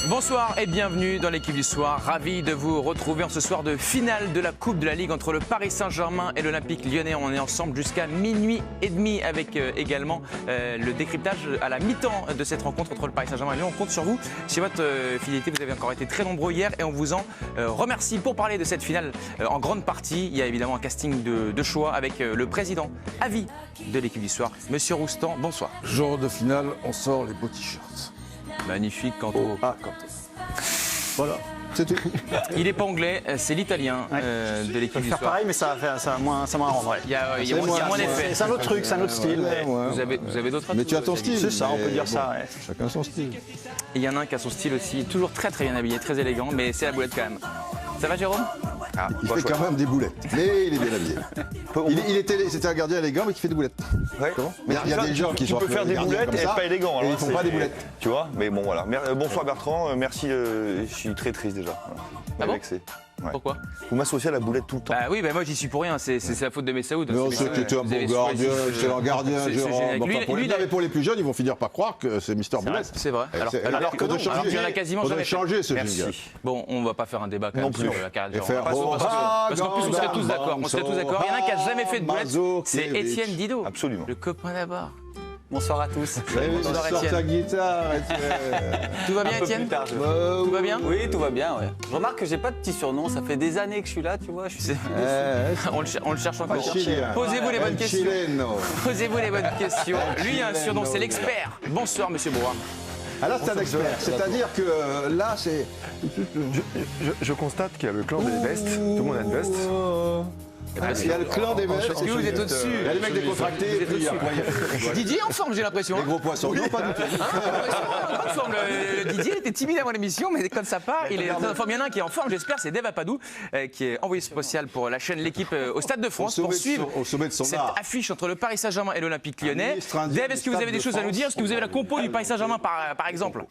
Bonsoir et bienvenue dans l'équipe du soir. Ravi de vous retrouver en ce soir de finale de la Coupe de la Ligue entre le Paris Saint-Germain et l'Olympique Lyonnais. On est ensemble jusqu'à minuit et demi avec également le décryptage à la mi-temps de cette rencontre entre le Paris Saint-Germain et Lyon. On compte sur vous. Si votre fidélité, vous avez encore été très nombreux hier et on vous en remercie. Pour parler de cette finale en grande partie, il y a évidemment un casting de choix avec le président à vie de l'équipe du soir, Monsieur Roustan. Bonsoir. Jour de finale, on sort les beaux t-shirts. Magnifique Kanto. Kanto. Voilà, c'est tout. Il n'est pas anglais, c'est l'italien de l'équipe du soir. Faire pareil, mais ça a moins à rendre. Il y a moins d'effet. C'est un autre truc, c'est un autre style. Vous avez d'autres atouts. Mais tu as ton style. C'est ça, on peut dire ça. Ouais. Chacun son style. Et il y en a un qui a son style aussi, toujours très bien habillé, très élégant, mais c'est la boulette quand même. Ça va Jérôme? Il fait quand même des boulettes, mais il est bien habillé. C'était un gardien élégant, mais qui fait des boulettes. Ouais. Mais il y a des gens qui sont peut faire des boulettes et pas élégants. Et ils font pas des boulettes. Tu vois, mais bon voilà. Bonsoir Bertrand, merci. Je suis très triste déjà. Ah bon? Vexé. Ouais. Pourquoi? Vous m'associez à la boulette tout le temps. Bah oui, moi j'y suis pour rien, c'est la faute de Messaoud. Non, c'était un bon gardien, excellent gardien, Jérôme. Mais pour les plus jeunes, ils vont finir par croire que c'est Mister Boulette. C'est vrai. Alors que non, il y en a quasiment jamais fait. changer ce jingle. Bon, on va pas faire un débat quand même sur la carrière de Jérôme. Parce qu'en plus, on serait tous d'accord. Il y en a qui n'a jamais fait de boulette, c'est Étienne Didot. Absolument. Le copain d'abord. Bonsoir à tous. Bonsoir Sors ta Étienne. guitare, Tout va bien Étienne? Tout va bien? Oui, tout va bien. Ouais. Je remarque que j'ai pas de petit surnom, ça fait des années que je suis là, tu vois. On le cherche encore. Chilien. Posez-vous les bonnes questions. Chileno. Posez-vous les bonnes questions. Lui a un surnom, c'est l'expert. Bonsoir Monsieur Bourra. Alors c'est un expert, c'est-à-dire que là c'est... Je constate qu'il y a le clan des vestes, tout le monde a une veste. Il y a le clan des vestes. Parce que vous êtes au-dessus. Il y a les mecs décontractés, et puis après il y a Didier en forme, j'ai l'impression. les gros poissons. Non, pas du tout. En forme. Le Didier était timide avant l'émission, mais quand ça part, il est en forme. Il y en a un qui est en forme, j'espère, c'est Dave Apadou, qui est envoyé spécial pour la chaîne L'équipe au Stade de France pour suivre au sommet de son cette art. affiche entre le Paris Saint-Germain et l'Olympique Lyonnais. ministre indien Dave, est-ce que du vous avez Stade des choses de à nous dire? France. Est-ce que vous avez la compo du Paris Saint-Germain par exemple?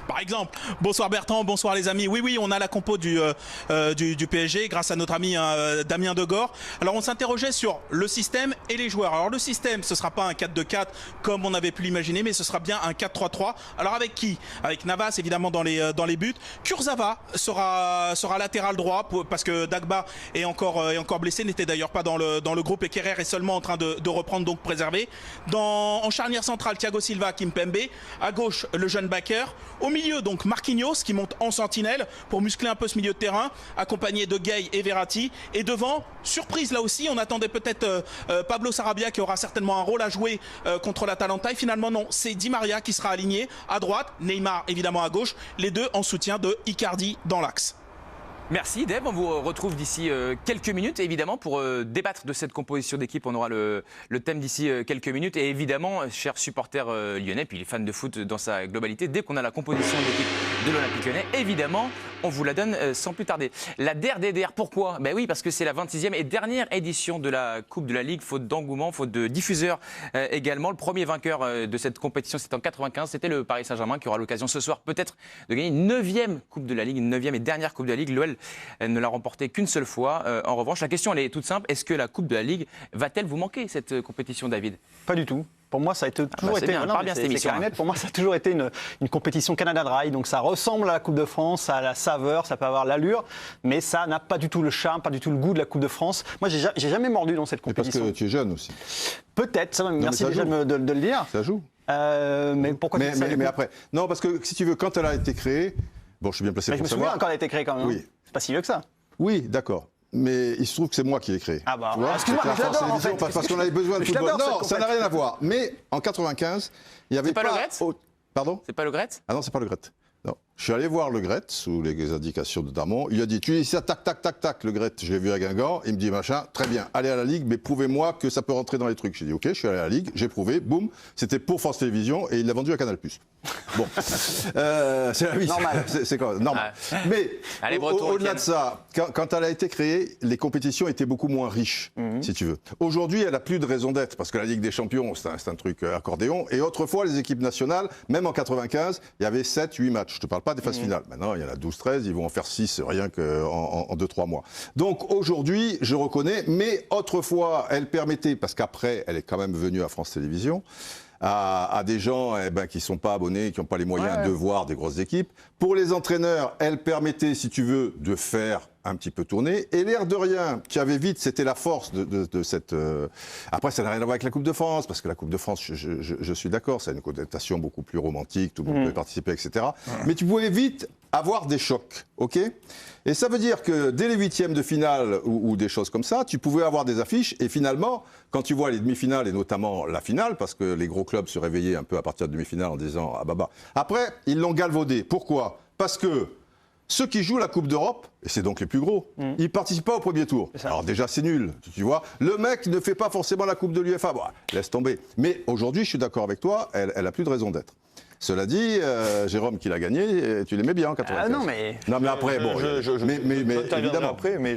Par exemple, bonsoir Bertrand, bonsoir les amis. Oui, on a la compo du PSG grâce à notre ami Damien Degore. Alors on s'interrogeait sur le système et les joueurs. Alors le système, ce ne sera pas un 4-2-4 comme on avait pu l'imaginer, mais ce sera bien un 4-3-3. Alors avec qui? Avec Navas évidemment dans les buts. Kurzawa sera latéral droit parce que Dagba est encore blessé, n'était d'ailleurs pas dans le groupe et Kerrer est seulement en train de reprendre, donc préservé. En charnière centrale, Thiago Silva, Kimpembe. À gauche, le jeune Bakker. Au milieu, donc Marquinhos qui monte en sentinelle pour muscler un peu ce milieu de terrain, accompagné de Gueye et Verratti. Et devant, surprise là aussi, on attendait peut-être Pablo Sarabia qui aura certainement un rôle à jouer contre l'Atalanta. Et finalement non, c'est Di Maria qui sera aligné à droite, Neymar évidemment à gauche, les deux en soutien de Icardi dans l'axe. Merci Dave, on vous retrouve d'ici quelques minutes évidemment pour débattre de cette composition d'équipe. On aura le thème d'ici quelques minutes et évidemment, chers supporters lyonnais, puis les fans de foot dans sa globalité, dès qu'on a la composition d'équipe de l'Olympique Lyonnais, évidemment, on vous la donne sans plus tarder. La DRDDR, pourquoi? Ben oui, parce que c'est la 26e et dernière édition de la Coupe de la Ligue, faute d'engouement, faute de diffuseurs également. Le premier vainqueur de cette compétition, c'était en 95, c'était le Paris Saint-Germain qui aura l'occasion ce soir peut-être de gagner une 9e Coupe de la Ligue, une 9e et dernière Coupe de la Ligue. L'OL ne l'a remporté qu'une seule fois. En revanche, la question elle est toute simple. Est-ce que la Coupe de la Ligue va-t-elle vous manquer, cette compétition, David? Pas du tout. Pour moi, ça a toujours été. Pour moi, ça a toujours été une compétition Canada Dry. Donc, ça ressemble à la Coupe de France, ça a la saveur, ça peut avoir l'allure, mais ça n'a pas du tout le charme, pas du tout le goût de la Coupe de France. Moi, j'ai jamais mordu dans cette compétition. Parce que tu es jeune aussi. Peut-être. Ça, merci déjà de le dire. Ça joue. Mais pourquoi? Mais après, non, parce que si tu veux, quand elle a été créée, bon, je suis bien placé pour je me savoir. souviens quand elle a été créée quand même. Oui. C'est pas si vieux que ça. Oui, d'accord. Mais il se trouve que c'est moi qui l'ai créé. Ah bah, tu vois, excuse-moi, mais je l'adore en fait. parce qu'on avait besoin de football. Non, ça n'a rien à voir. Mais en 95, il n'y avait pas... C'est pas le Gretz ? Pardon ? C'est pas le Gretz ? Ah non, c'est pas le Gretz. Non. Je suis allé voir le Gretz, sous les indications de Damon. Il a dit, tu dis ça, tac, tac, tac, tac, le Gretz. Je l'ai vu à Guingamp. Il me dit, machin, très bien, allez à la Ligue, mais prouvez-moi que ça peut rentrer dans les trucs. J'ai dit, ok, je suis allé à la Ligue, j'ai prouvé, boum. C'était pour France Télévisions et il l'a vendu à Canal+. Bon, c'est la vie. Normal. C'est quoi normal. Mais au-delà de ça, quand elle a été créée, les compétitions étaient beaucoup moins riches, si tu veux. Aujourd'hui, elle n'a plus de raison d'être, parce que la Ligue des Champions, c'est un truc accordéon. Et autrefois, les équipes nationales, même en 95, il y avait 7-8 matchs. Je ne te parle pas des phases finales. Maintenant, il y en a 12-13, ils vont en faire 6 rien qu'en 2-3 mois. Donc aujourd'hui, je reconnais, mais autrefois, elle permettait, parce qu'après, elle est quand même venue à France Télévisions, à des gens qui ne sont pas abonnés, qui n'ont pas les moyens de voir des grosses équipes. Pour les entraîneurs, elle permettait, si tu veux, de faire un petit peu tourner. Et l'air de rien, tu avais vite, c'était la force de cette... Après, ça n'a rien à voir avec la Coupe de France, parce que la Coupe de France, je suis d'accord, ça a une connotation beaucoup plus romantique, tout le monde pouvait participer, etc. Mais tu pouvais vite avoir des chocs, ok ? Et ça veut dire que dès les huitièmes de finale ou des choses comme ça, tu pouvais avoir des affiches. Et finalement, quand tu vois les demi-finales et notamment la finale, parce que les gros clubs se réveillaient un peu à partir de demi-finale en disant « Ah baba ». Après, ils l'ont galvaudé. Pourquoi ? Parce que ceux qui jouent la Coupe d'Europe, et c'est donc les plus gros, ils ne participent pas au premier tour. Alors déjà, c'est nul, tu vois. Le mec ne fait pas forcément la Coupe de l'UEFA. Bon, laisse tomber. Mais aujourd'hui, je suis d'accord avec toi, elle n'a plus de raison d'être. Cela dit, Jérôme qui l'a gagné, tu l'aimais bien en 95. Ah non, mais... Non, mais après, bon... mais évidemment. Après, mais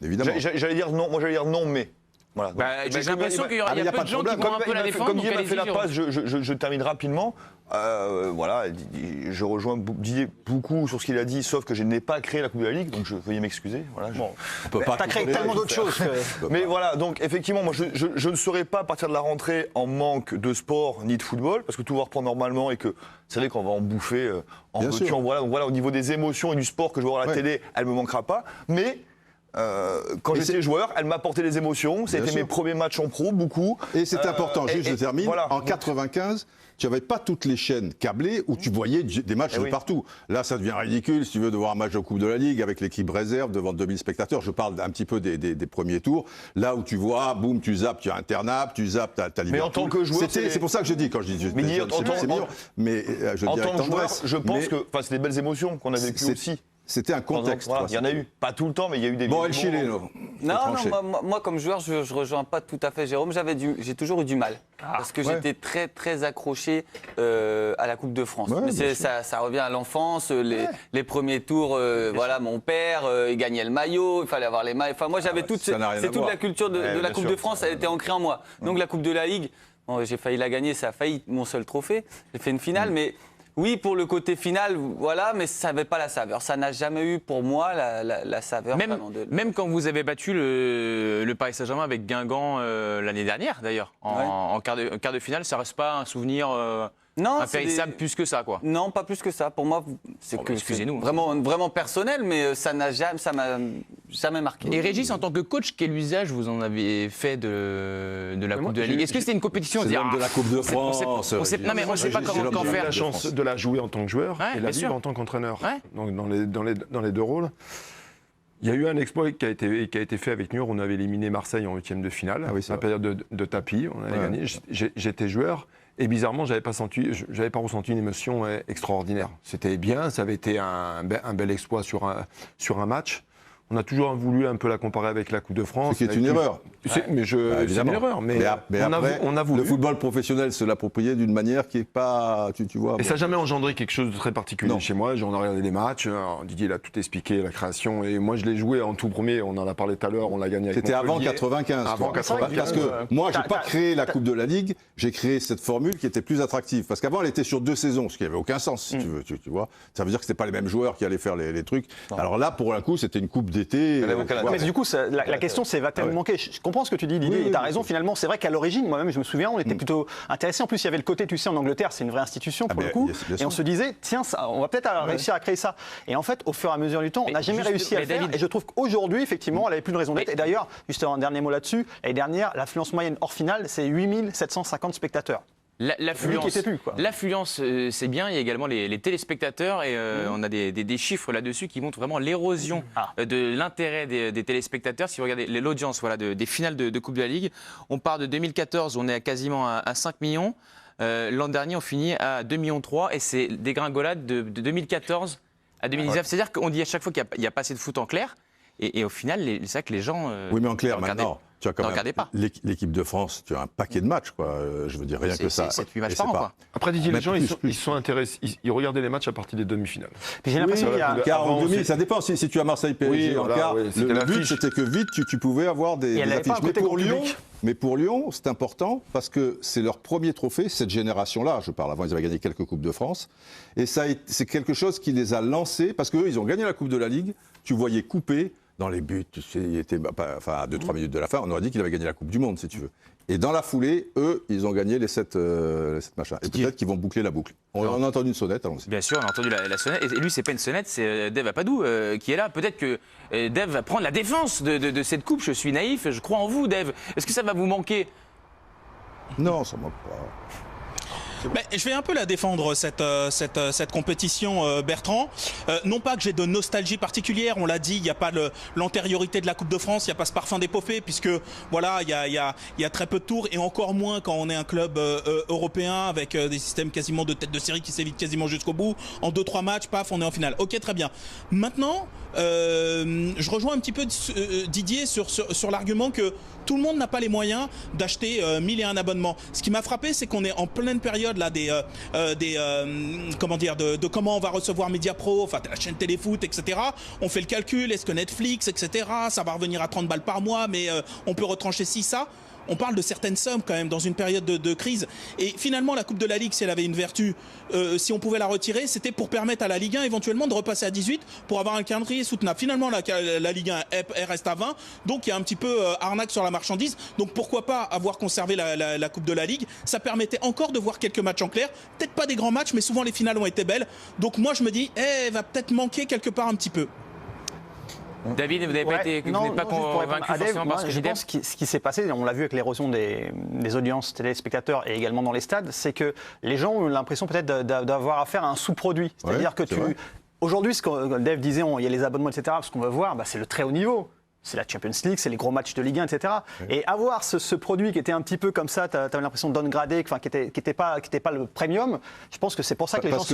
évidemment. J'allais dire non, moi j'allais dire non, mais... Voilà. J'ai l'impression qu'il y a peu de gens qui vont un peu la défendre. Comme Didier m'a fait la passe, je termine rapidement. Voilà, je rejoins Didier beaucoup sur ce qu'il a dit, sauf que je n'ai pas créé la Coupe de la Ligue, donc veuillez m'excuser. Voilà, t'as créé tellement d'autres choses. Mais voilà, donc effectivement, moi je ne serais pas à partir de la rentrée en manque de sport ni de football, parce que tout va reprendre normalement et que c'est vrai qu'on va en bouffer en veux-tu, en voilà. Donc voilà, au niveau des émotions et du sport que je vois à la télé, elle ne me manquera pas. Mais quand j'étais joueur, elle m'apportait des émotions. C'était mes premiers matchs en pro, beaucoup. Et c'est important, juste je termine. Voilà. En 95, tu n'avais pas toutes les chaînes câblées où tu voyais des matchs de partout. Là, ça devient ridicule si tu veux de voir un match de Coupe de la Ligue avec l'équipe réserve devant 2000 spectateurs. Je parle un petit peu des premiers tours. Là où tu vois, boum, tu zappes, tu as Internap, tu zappes, tu as Liverpool. Mais en tant que joueur, c'est pour ça que je dis, quand je dis c'est mieux, mais je en dis tant que joueur, je pense que c'est des belles émotions qu'on a vécues aussi. C'était un contexte. Voilà, il y en a eu. Pas tout le temps, mais il y a eu des... Bon, El Chili, moi, comme joueur, je ne rejoins pas tout à fait Jérôme. J'ai toujours eu du mal. Parce que j'étais très, très accroché à la Coupe de France. Mais ça revient à l'enfance. Les premiers tours, voilà, mon père, il gagnait le maillot, il fallait avoir les maillots. Enfin, moi, j'avais toute la culture de la Coupe de France, elle était ancrée en moi. Donc, la Coupe de la Ligue, bon, j'ai failli la gagner, ça a failli mon seul trophée. J'ai fait une finale, mais... Oui, pour le côté final, voilà, mais ça n'avait pas la saveur. Ça n'a jamais eu pour moi la saveur. Même quand vous avez battu le Paris Saint-Germain avec Guingamp l'année dernière, d'ailleurs, en quart de finale, ça ne reste pas un souvenir impérissable plus que ça, quoi. Non, pas plus que ça. Pour moi, c'est excusez-nous. Vraiment personnel, mais ça m'a jamais marqué. Et Régis, en tant que coach, quel usage vous en avez fait de la Coupe de la Ligue ? Est-ce que c'était une compétition de la Coupe de France. Non, mais on ne sait pas comment faire. J'ai eu la chance de la jouer en tant que joueur et la vivre en tant qu'entraîneur. Donc dans les deux rôles. Il y a eu un exploit qui a été fait avec New York. On avait éliminé Marseille en 8e de finale. La période de tapis, on avait gagné. J'étais joueur. Et bizarrement, j'avais pas ressenti une émotion extraordinaire. C'était bien, ça avait été un bel exploit sur un match. On a toujours voulu un peu la comparer avec la Coupe de France. Ce qui est une erreur. C'est une erreur. Mais après, on a voulu. Le football professionnel se l'appropriait d'une manière qui n'est pas... Tu vois, et ça n'a jamais engendré quelque chose de très particulier chez moi. J'en ai regardé les matchs. Alors, Didier l'a tout expliqué, la création. Et moi, je l'ai joué en tout premier. On en a parlé tout à l'heure. On l'a gagné avec C'était avant 95. Avant 95. Parce que moi, je n'ai pas créé la Coupe de la Ligue. J'ai créé cette formule qui était plus attractive. Parce qu'avant, elle était sur 2 saisons, ce qui n'avait aucun sens, si tu veux. Tu vois. Ça veut dire que ce n'était pas les mêmes joueurs qui allaient faire les trucs. Alors là, pour un coup, c'était une coupe d'été. Mais du coup, la question, c'est va-t-elle me manquer ? Je comprends ce que tu dis, Didier, et tu as raison. Finalement, c'est vrai qu'à l'origine, moi-même, je me souviens, on était plutôt intéressés. En plus, il y avait le côté, tu sais, en Angleterre, c'est une vraie institution pour le coup. Et on se disait, tiens, on va peut-être réussir à créer ça. Et en fait, au fur et à mesure du temps, on n'a jamais réussi à le faire. Et je trouve qu'aujourd'hui, effectivement, elle n'avait plus de raison d'être. Et d'ailleurs, juste un dernier mot là-dessus, l'année dernière, l'affluence moyenne hors finale, c'est 8750 spectateurs. L'affluence, c'est bien. Il y a également les téléspectateurs et on a des chiffres là-dessus qui montrent vraiment l'érosion de l'intérêt des téléspectateurs. Si vous regardez l'audience des finales de Coupe de la Ligue, on part de 2014, on est quasiment à 5 millions. L'an dernier, on finit à 2,3 millions et c'est dégringolade de 2014 à 2019. C'est-à-dire qu'on dit à chaque fois qu'il n'y a pas assez de foot en clair. Et au final, c'est ça que les gens... Oui, mais en clair, maintenant, tu as quand même l'équipe de France, tu as un paquet de matchs, quoi. Je veux dire, rien que ça. C'est 7-8 matchs par an, quoi. Après, Didier, les gens, ils sont intéressés, ils regardaient les matchs à partir des demi-finales. Puis j'ai l'impression qu'il y a un quart en demi, ça dépend. Si tu as Marseille PSG en quart, le but, c'était que vite, tu pouvais avoir des affiches. Mais pour Lyon, c'est important parce que c'est leur premier trophée, cette génération-là. Je parle avant, ils avaient gagné quelques Coupes de France. Et c'est quelque chose qui les a lancés parce qu'eux, ils ont gagné la Coupe de la Ligue. Tu voyais couper dans les buts. Tu sais, il était à 2-3 minutes de la fin. On aurait dit qu'il avait gagné la Coupe du Monde, si tu veux. Et dans la foulée, eux, ils ont gagné les 7 machins. Et peut-être qu'ils vont boucler la boucle. On a entendu une sonnette, allons-y. Bien sûr, on a entendu la sonnette. Et lui, c'est pas une sonnette, c'est Dave Apadou qui est là. Peut-être que Dave va prendre la défense de cette coupe. Je suis naïf, je crois en vous, Dave. Est-ce que ça va vous manquer? Non, ça ne manque pas. Mais je vais un peu la défendre, cette compétition, Bertrand. Non pas que j'ai de nostalgie particulière, on l'a dit, il n'y a pas l'antériorité de la Coupe de France, il n'y a pas ce parfum d'épopée, puisque voilà, il y a très peu de tours, et encore moins quand on est un club européen avec des systèmes quasiment de tête de série qui s'évitent quasiment jusqu'au bout. En 2-3 matchs, paf, on est en finale. Ok, très bien. Maintenant, je rejoins un petit peu Didier sur l'argument que tout le monde n'a pas les moyens d'acheter 1001 abonnements. Ce qui m'a frappé, c'est qu'on est en pleine période là de comment on va recevoir Mediapro, enfin la chaîne Téléfoot, etc. On fait le calcul, est-ce que Netflix, etc. Ça va revenir à 30 balles par mois, mais on peut retrancher ça. On parle de certaines sommes quand même dans une période de crise. Et finalement, la Coupe de la Ligue, si elle avait une vertu, si on pouvait la retirer, c'était pour permettre à la Ligue 1 éventuellement de repasser à 18 pour avoir un calendrier soutenable. Finalement, la Ligue 1 elle reste à 20, donc il y a un petit peu arnaque sur la marchandise. Donc pourquoi pas avoir conservé la Coupe de la Ligue? Ça permettait encore de voir quelques matchs en clair. Peut-être pas des grands matchs, mais souvent les finales ont été belles. Donc moi, je me dis, elle va peut-être manquer quelque part un petit peu. David, vous n'êtes pas convaincu forcément par ce que je pense que ce qui s'est passé, on l'a vu avec l'érosion des audiences téléspectateurs et également dans les stades, c'est que les gens ont eu l'impression peut-être d'avoir affaire à un sous-produit. C'est-à-dire que aujourd'hui, ce que Dave disait, il y a les abonnements, etc. Ce qu'on veut voir, c'est le très haut niveau. C'est la Champions League, c'est les gros matchs de Ligue 1, etc. Oui. Et avoir ce produit qui était un petit peu comme ça, tu avais l'impression de downgradé, qui était pas le premium, je pense que c'est pour ça que les gens...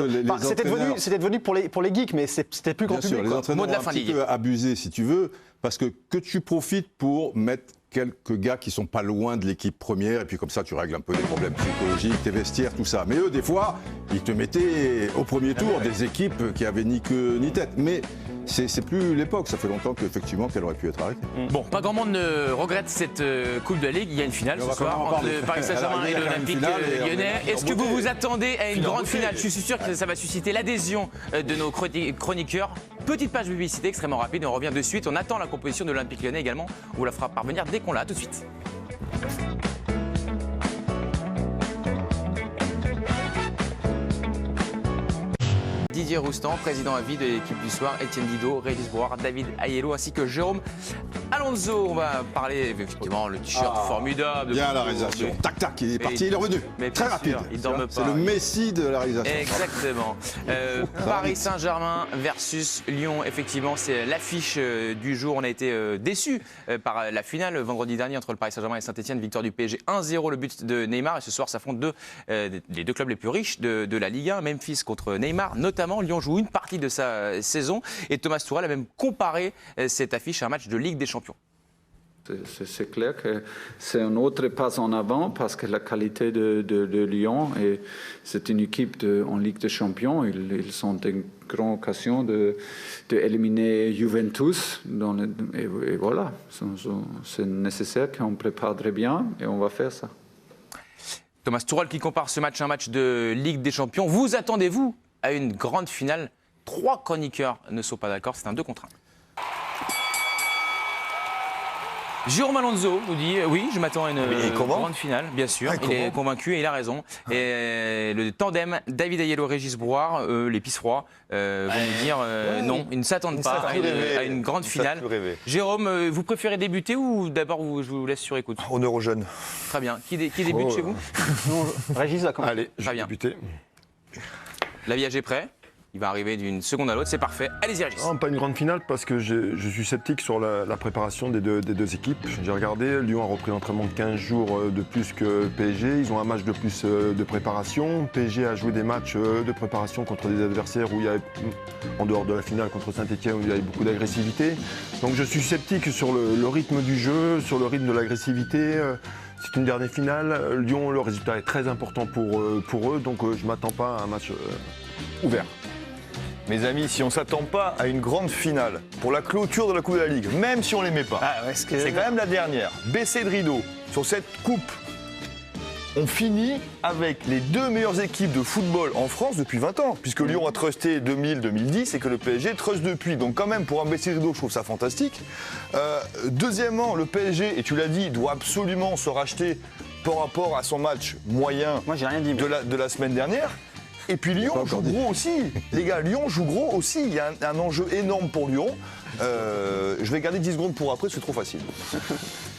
C'était devenu pour les geeks, mais c'était plus grand public. Les entraîneurs ont un petit peu abusé, si tu veux, parce que tu profites pour mettre quelques gars qui sont pas loin de l'équipe première, et puis comme ça tu règles un peu des problèmes psychologiques, tes vestiaires, tout ça. Mais eux, des fois, ils te mettaient au premier tour des équipes qui avaient ni queue ni tête. Mais c'est plus l'époque, ça fait longtemps qu'effectivement qu'elle aurait pu être arrêtée. Bon, pas grand monde ne regrette cette Coupe de la Ligue. Il y a une finale ce soir entre le Paris Saint-Germain et l'Olympique Lyonnais. Est-ce que vous vous attendez à une grande finale? Je suis sûr que ça va susciter l'adhésion de nos chroniqueurs. Petite page publicité extrêmement rapide, on revient de suite. On attend la composition de l'Olympique Lyonnais également. On vous la fera parvenir dès qu'on l'a. À tout de suite. Didier Roustan, président à vie de l'équipe du soir, Étienne Didot, Régis Brouard, David Aiello ainsi que Jérôme Alonso. On va parler effectivement le t-shirt formidable. Bien la réalisation. Tac tac, il est parti, il est revenu. Mais très rapide. Il dorme pas. C'est le Messi de la réalisation. Exactement. Paris Saint-Germain versus Lyon. Effectivement, c'est l'affiche du jour. On a été déçus par la finale vendredi dernier entre le Paris Saint-Germain et Saint-Etienne. Victoire du PSG 1-0, le but de Neymar. Et ce soir, s'affrontent les deux clubs les plus riches de la Ligue 1. Memphis contre Neymar, notamment. Lyon joue une partie de sa saison et Thomas Tuchel a même comparé cette affiche à un match de Ligue des Champions. C'est clair que c'est un autre pas en avant parce que la qualité de Lyon, et c'est une équipe en Ligue des Champions, ils sont une grande occasion d'éliminer Juventus. Et voilà, c'est nécessaire qu'on prépare très bien et on va faire ça. Thomas Tuchel qui compare ce match à un match de Ligue des Champions. Vous attendez-vous à une grande finale? 3 chroniqueurs ne sont pas d'accord, c'est un 2 contre 1. Jérôme Alonso nous dit oui, je m'attends à une grande finale, bien sûr. Il est convaincu et il a raison. Et le tandem David Aiello, Régis Brouard, les Pisserois, vont nous dire non, ils ne s'attendent pas à une grande finale. Jérôme, vous préférez débuter ou d'abord je vous laisse sur écoute? Honneur aux jeunes. Très bien. Qui débute chez vous? Régis va commencer. Allez, je vais débuter. L'habillage est prêt? Il va arriver d'une seconde à l'autre, c'est parfait. Allez-y, Régis. Non, pas une grande finale parce que je suis sceptique sur la préparation des deux équipes. J'ai regardé, Lyon a repris l'entraînement de 15 jours de plus que PSG. Ils ont un match de plus de préparation. PSG a joué des matchs de préparation contre des adversaires où il y avait, en dehors de la finale contre Saint-Etienne, où il y avait beaucoup d'agressivité. Donc je suis sceptique sur le rythme du jeu, sur le rythme de l'agressivité. C'est une dernière finale. Lyon, le résultat est très important pour eux, donc je ne m'attends pas à un match ouvert. Mes amis, si on ne s'attend pas à une grande finale pour la clôture de la Coupe de la Ligue, même si on ne l'aimait pas, c'est quand même la dernière. Baisser de rideau sur cette coupe. On finit avec les deux meilleures équipes de football en France depuis 20 ans, puisque Lyon a trusté 2000-2010 et que le PSG truste depuis. Donc quand même, pour un baisser de rideau, je trouve ça fantastique. Deuxièmement, le PSG, et tu l'as dit, doit absolument se racheter par rapport à son match moyen de la semaine dernière. Et puis Lyon joue gros aussi. Les gars, Lyon joue gros aussi. Il y a un enjeu énorme pour Lyon. Je vais garder 10 secondes pour après, c'est trop facile.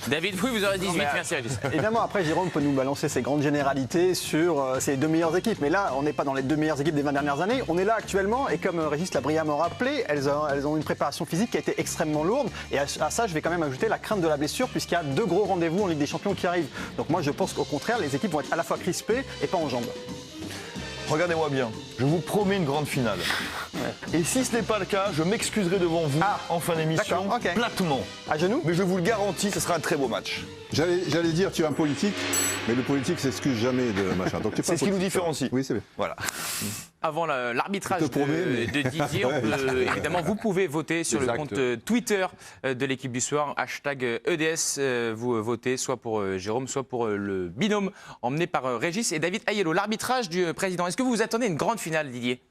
David Fouy, vous aurez 18, merci Régis. Évidemment, après, Jérôme peut nous balancer ses grandes généralités sur ces deux meilleures équipes. Mais là, on n'est pas dans les deux meilleures équipes des 20 dernières années. On est là actuellement, et comme Régis l'a brillamment rappelé, elles ont une préparation physique qui a été extrêmement lourde. Et à ça, je vais quand même ajouter la crainte de la blessure, puisqu'il y a deux gros rendez-vous en Ligue des Champions qui arrivent. Donc moi, je pense qu'au contraire, les équipes vont être à la fois crispées et pas en jambes. Regardez-moi bien, je vous promets une grande finale. Et si ce n'est pas le cas, je m'excuserai devant vous en fin d'émission, platement. À genoux. Mais je vous le garantis, ce sera un très beau match. J'allais dire, tu es un politique, mais le politique s'excuse jamais de machin. C'est ce qui nous différencie. Oui, c'est bien. Voilà. Avant l'arbitrage de Didier, évidemment, vous pouvez voter sur le compte Twitter de l'équipe du soir, #EDS. Vous votez soit pour Jérôme, soit pour le binôme emmené par Régis et David Aiello. L'arbitrage du président, est-ce que vous vous attendez à une grande finale, Didier ?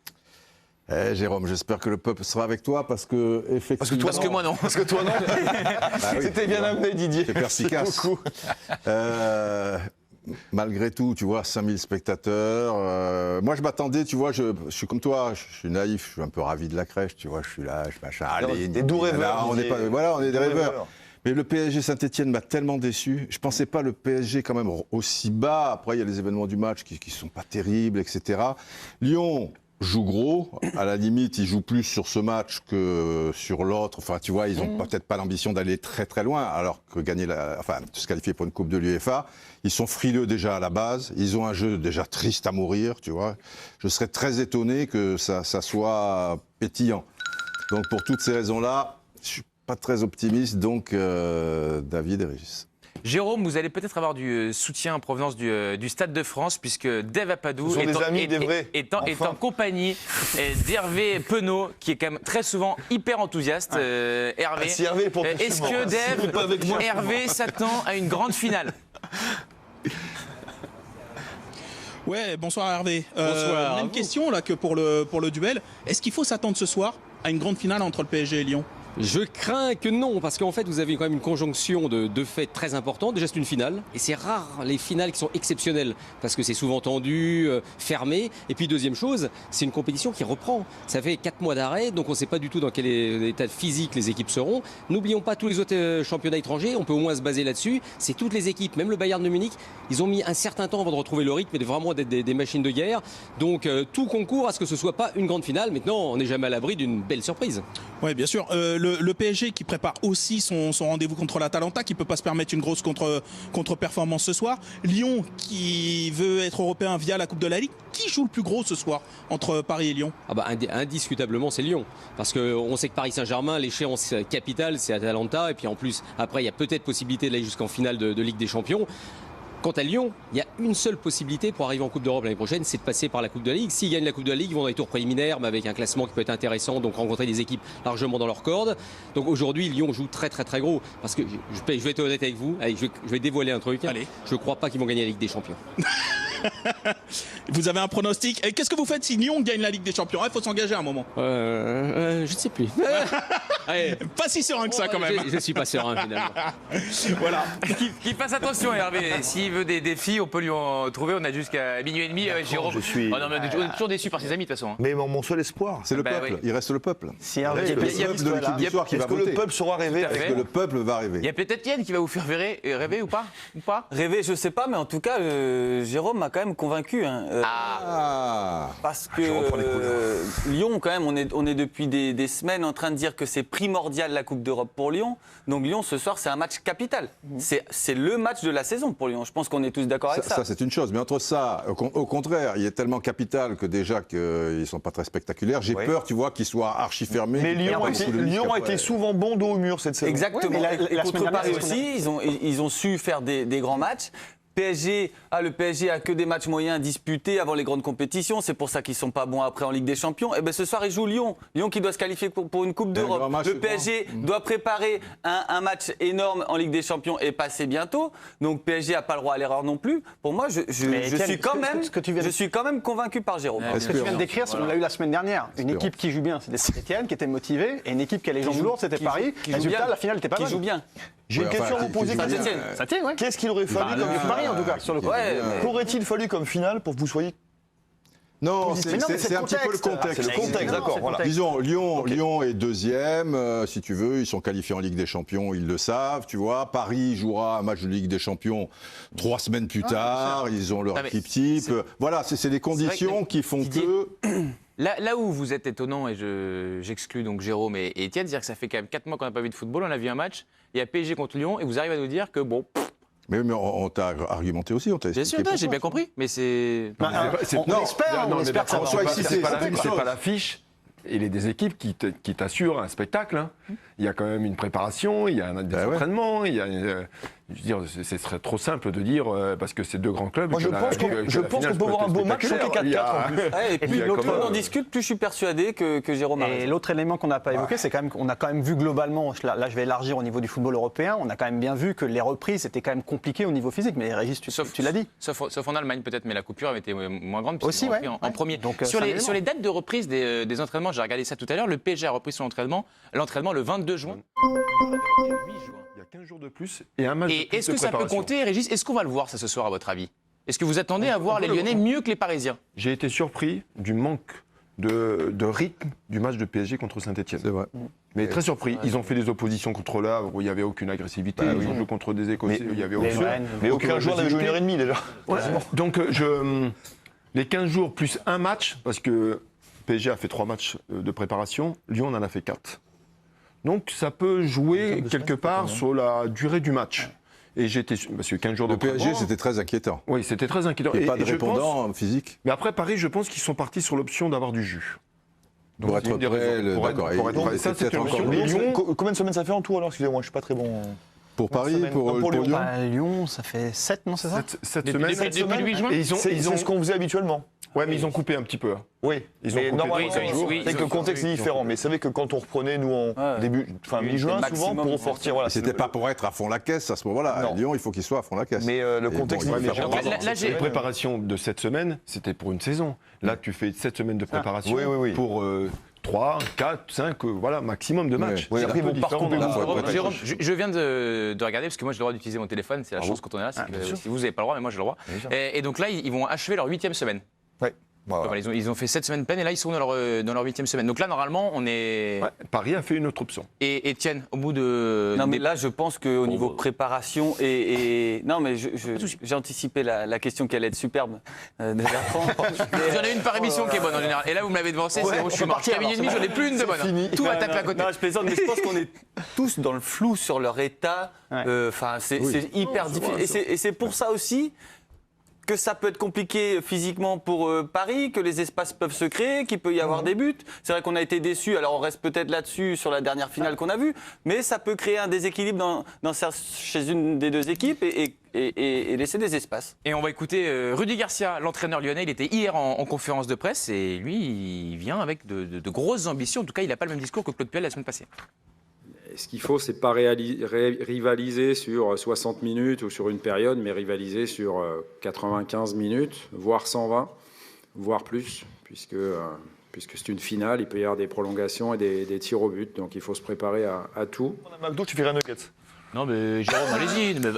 Jérôme, j'espère que le peuple sera avec toi parce que effectivement. Parce que moi non. Parce que toi non. Bah oui. C'était bien amené, Didier. C'est perspicace. Beaucoup. Malgré tout, tu vois, 5000 spectateurs. Moi, je m'attendais, tu vois, je suis comme toi, je suis naïf, je suis un peu ravi de la crèche, tu vois, je suis là, je machin. Allez, des doux rêveurs. On est des rêveurs. Mais le PSG Saint-Etienne m'a tellement déçu. Je ne pensais pas le PSG quand même aussi bas. Après, il y a les événements du match qui ne sont pas terribles, etc. Lyon joue gros. À la limite, ils jouent plus sur ce match que sur l'autre. Enfin, tu vois, ils n'ont peut-être pas l'ambition d'aller très très loin, alors que se qualifier pour une Coupe de l'UEFA. Ils sont frileux déjà à la base. Ils ont un jeu déjà triste à mourir, tu vois. Je serais très étonné que ça soit pétillant. Donc, pour toutes ces raisons-là, je suis pas très optimiste. Donc, David et Régis. Jérôme, vous allez peut-être avoir du soutien en provenance du Stade de France, puisque Dave Apadou est en compagnie d'Hervé Penaud, qui est quand même très souvent hyper enthousiaste. Hervé, est-ce que Dave, Hervé s'attend à une grande finale ? Ouais, bonsoir Hervé. Bonsoir. Même question là que pour le duel. Est-ce qu'il faut s'attendre ce soir à une grande finale entre le PSG et Lyon ? Je crains que non, parce qu'en fait, vous avez quand même une conjonction de faits très importants. Déjà, c'est une finale, et c'est rare les finales qui sont exceptionnelles, parce que c'est souvent tendu, fermé. Et puis, deuxième chose, c'est une compétition qui reprend. Ça fait 4 mois d'arrêt, donc on ne sait pas du tout dans quel état physique les équipes seront. N'oublions pas tous les autres championnats étrangers, on peut au moins se baser là-dessus. C'est toutes les équipes, même le Bayern de Munich, ils ont mis un certain temps avant de retrouver le rythme et de vraiment d'être des machines de guerre. Donc, tout concourt à ce que ce ne soit pas une grande finale. Maintenant, on n'est jamais à l'abri d'une belle surprise. Oui, bien sûr. Le PSG qui prépare aussi son rendez-vous contre l'Atalanta, qui ne peut pas se permettre une grosse contre-performance ce soir. Lyon qui veut être européen via la Coupe de la Ligue. Qui joue le plus gros ce soir entre Paris et Lyon ? Indiscutablement, c'est Lyon. Parce qu'on sait que Paris Saint-Germain, l'échéance capitale, c'est Atalanta. Et puis en plus, après, il y a peut-être possibilité d'aller jusqu'en finale de Ligue des Champions. Quant à Lyon, il y a une seule possibilité pour arriver en Coupe d'Europe l'année prochaine, c'est de passer par la Coupe de la Ligue. S'ils gagnent la Coupe de la Ligue, ils vont dans les tours préliminaires, mais avec un classement qui peut être intéressant, donc rencontrer des équipes largement dans leur corde. Donc aujourd'hui, Lyon joue très très très gros. Parce que je vais être honnête avec vous, allez, je vais dévoiler un truc. Allez. Je ne crois pas qu'ils vont gagner la Ligue des Champions. Vous avez un pronostic ? Et qu'est-ce que vous faites si Lyon gagne la Ligue des Champions ? Il faut s'engager un moment. Je ne sais plus. Pas si serein que ça quand même. Je ne suis pas serein finalement. Voilà. Qu'il fasse attention, Hervé. S'il veut des défis, on peut lui en trouver. On a jusqu'à minuit et demi. Jérôme. Je suis... on est toujours déçu par ses amis de toute façon. Mais mon seul espoir, c'est le peuple. Oui. Il reste le peuple. Si Hervé, le peuple de l'équipe du soir qui va voter. Est-ce que le peuple saura rêver ? Est-ce que le peuple va rêver ? Il y a peut-être Yann qui va vous faire rêver ou pas ? Rêver, je sais pas, mais en tout cas, Jérôme m'a quand même convaincu. Parce que Lyon, quand même, on est depuis des semaines en train de dire que c'est primordial la Coupe d'Europe pour Lyon. Donc Lyon, ce soir, c'est un match capital. C'est le match de la saison pour Lyon. Je pense qu'on est tous d'accord avec ça. Ça, c'est une chose. Mais entre ça, au contraire, il est tellement capital que déjà qu'ils ne sont pas très spectaculaires. J'ai peur, tu vois, qu'ils soient archi fermés. Mais Lyon a été souvent bon dos au mur cette saison. Exactement. Et contre Paris aussi, ils ont su faire des grands matchs. Le PSG a que des matchs moyens disputés avant les grandes compétitions. C'est pour ça qu'ils sont pas bons après en Ligue des Champions. Et ce soir, ils jouent Lyon. Lyon qui doit se qualifier pour une Coupe d'Europe. Le PSG doit préparer un match énorme en Ligue des Champions et passer bientôt. Donc PSG n'a pas le droit à l'erreur non plus. Pour moi, je suis quand même convaincu par Jérôme. Ce que tu viens de décrire, on l'a eu la semaine dernière. Une équipe qui joue bien, c'était Saint-Etienne, qui était motivée, et une équipe qui a les jambes lourdes, c'était Paris. Résultat, la finale n'était pas bonne. Qui joue bien. J'ai une question à vous poser. Saint-Etienne. Qu'est-ce qu'il aurait fallu comme Paris en tout cas sur le coup. Qu'aurait-il fallu comme finale pour que vous soyez Non, c'est un petit peu le contexte. C'est le contexte, d'accord. Voilà. Disons, Lyon est deuxième, si tu veux, ils sont qualifiés en Ligue des Champions, ils le savent, tu vois. Paris jouera un match de Ligue des Champions 3 semaines plus tard, ils ont leur équipe type. Voilà, c'est les conditions qui font que... Là où vous êtes étonnant, et j'exclus donc Jérôme et Étienne, c'est-à-dire que ça fait quand même 4 mois qu'on n'a pas vu de football, on a vu un match, il y a PSG contre Lyon, et vous arrivez à nous dire que bon... Mais on t'a argumenté aussi, on t'a expliqué. Bien sûr, j'ai bien compris, mais c'est... On espère que ça va. C'est pas l'affiche. Il y a des équipes qui t'assurent un spectacle. Hein. Il y a quand même une préparation, il y a des entraînements, il y a... Je veux dire, ce serait trop simple de dire, parce que c'est 2 grands clubs... Moi, je pense qu'on peut avoir un beau match sur les 4-4 en plus. Et puis, plus on en discute, plus je suis persuadé que Jérôme a raison. Et l'autre élément qu'on n'a pas évoqué, c'est qu'on a quand même vu globalement, là je vais élargir au niveau du football européen, on a quand même bien vu que les reprises étaient quand même compliquées au niveau physique. Mais Régis, tu l'as dit. Sauf en Allemagne peut-être, mais la coupure avait été moins grande. Aussi, ouais. En premier. Donc, sur les dates de reprise des entraînements, j'ai regardé ça tout à l'heure, le PSG a repris son entraînement le 22 juin. Il y a 15 jours de plus et un match de plus. Est-ce que ça peut compter, Régis? Est-ce qu'on va le voir ça ce soir, à votre avis? Est-ce que vous attendez à voir les Lyonnais mieux que les Parisiens? J'ai été surpris du manque de rythme du match de PSG contre Saint-Etienne. C'est vrai. Mais très surpris. Ils ont fait des oppositions contre l'Havre où il n'y avait aucune agressivité. Ils ont joué contre des Écossais où il n'y avait aucun joueur n'avait joué 1h30 déjà. Donc, les 15 jours plus un match, parce que PSG a fait 3 matchs de préparation, Lyon en a fait 4. Donc ça peut jouer quelque part sur la durée du match. Et j'étais parce que 15 jours de PSG, c'était très inquiétant. Oui, c'était très inquiétant. Il n'y a pas de répondant physique. Mais après Paris, je pense qu'ils sont partis sur l'option d'avoir du jus. Donc, pour être prêt, d'accord. Ça, c'est une option. Combien de semaines ça fait en tout alors? Excusez-moi, je ne suis pas très bon. Pour Paris, pour Lyon Lyon, ça fait 7, non, c'est ça? 7 semaines. Depuis le 8 juin. C'est ce qu'on faisait habituellement. Ouais, mais ils ont coupé un petit peu. Oui, ils ont coupé. C'est que le contexte est différent. Mais c'est vrai que quand on reprenait, nous, en mi-juin, souvent, pour sortir. Voilà, c'était pas pour être à fond la caisse à ce moment-là. À Lyon, il faut qu'il soit à fond la caisse. Mais le contexte est différent. La préparation de 7 semaines, c'était pour une saison. Là, tu fais 7 semaines de préparation pour 3, 4, 5, voilà, maximum de matchs. Oui, après, ils vont pas recouper. Jérôme, je viens de regarder, parce que moi j'ai le droit d'utiliser mon téléphone, c'est la chance quand on est là, si vous n'avez pas le droit, mais moi j'ai le droit. Et donc là, ils vont achever leur 8e semaine. Ouais. Voilà, ils ont fait 7 semaines pleines et là ils sont dans leur 8e semaine. Donc là normalement on est... Ouais, Paris a fait une autre option. Et Étienne, au bout de... Non mais là je pense qu'au niveau préparation et... Non mais j'ai anticipé la question qui allait être superbe de Bertrand. J'en ai une par émission qui est bonne en général. Et là vous me l'avez devancé, c'est bon, je suis mort. Jusqu'à minuit et demi, j'en ai plus une de bonne. Tout va taper à côté. Non je plaisante, mais je pense qu'on est tous dans le flou sur leur état. Enfin c'est hyper difficile. Et c'est pour ça aussi que ça peut être compliqué physiquement pour Paris, que les espaces peuvent se créer, qu'il peut y avoir des buts. C'est vrai qu'on a été déçus, alors on reste peut-être là-dessus sur la dernière finale qu'on a vue, mais ça peut créer un déséquilibre chez une des 2 équipes et laisser des espaces. Et on va écouter Rudy Garcia, l'entraîneur lyonnais. Il était hier en conférence de presse et lui, il vient avec de grosses ambitions. En tout cas, il n'a pas le même discours que Claude Puel la semaine passée. Ce qu'il faut, c'est pas rivaliser sur 60 minutes ou sur une période, mais rivaliser sur 95 minutes, voire 120, voire plus, puisque c'est une finale, il peut y avoir des prolongations et des tirs au but, donc il faut se préparer à tout. McDo, tu fais un nuggets. Non mais Jérôme,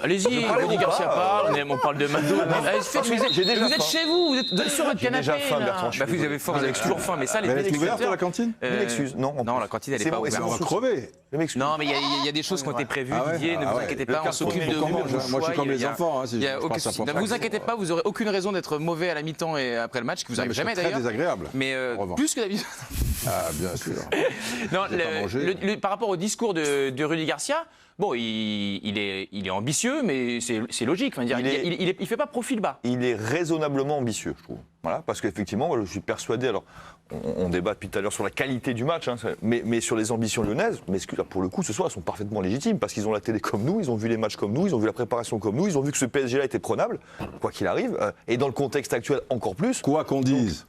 allez-y, Rudy Garcia parle, on parle de McDo. Vous êtes chez vous, vous êtes sur votre canapé. J'ai déjà faim, Bertrand. Vous avez faim, vous avez toujours faim, mais ça, les Elle est ouverte la cantine? Non, la cantine, elle n'est pas ouverte. On va crever. Non, mais il y a des choses qui ont été prévues, Didier, ne vous inquiétez pas, on s'occupe de vous. Moi, je suis comme les enfants. Ne vous inquiétez pas, vous n'aurez aucune raison d'être mauvais à la mi-temps et après le match, qui vous arrive jamais d'ailleurs. C'est très désagréable. Mais plus que d'habitude. Ah, bien sûr. Non, par rapport au discours de Rudy Garcia, bon, il est ambitieux, mais c'est logique. Enfin, il fait pas profil bas. Il est raisonnablement ambitieux, je trouve. Voilà, parce qu'effectivement, je suis persuadé. Alors, on débat depuis tout à l'heure sur la qualité du match, hein, mais sur les ambitions lyonnaises, mais pour le coup, ce soir, elles sont parfaitement légitimes parce qu'ils ont la télé comme nous, ils ont vu les matchs comme nous, ils ont vu la préparation comme nous, ils ont vu que ce PSG-là était prenable, quoi qu'il arrive, et dans le contexte actuel encore plus. Quoi qu'on dise,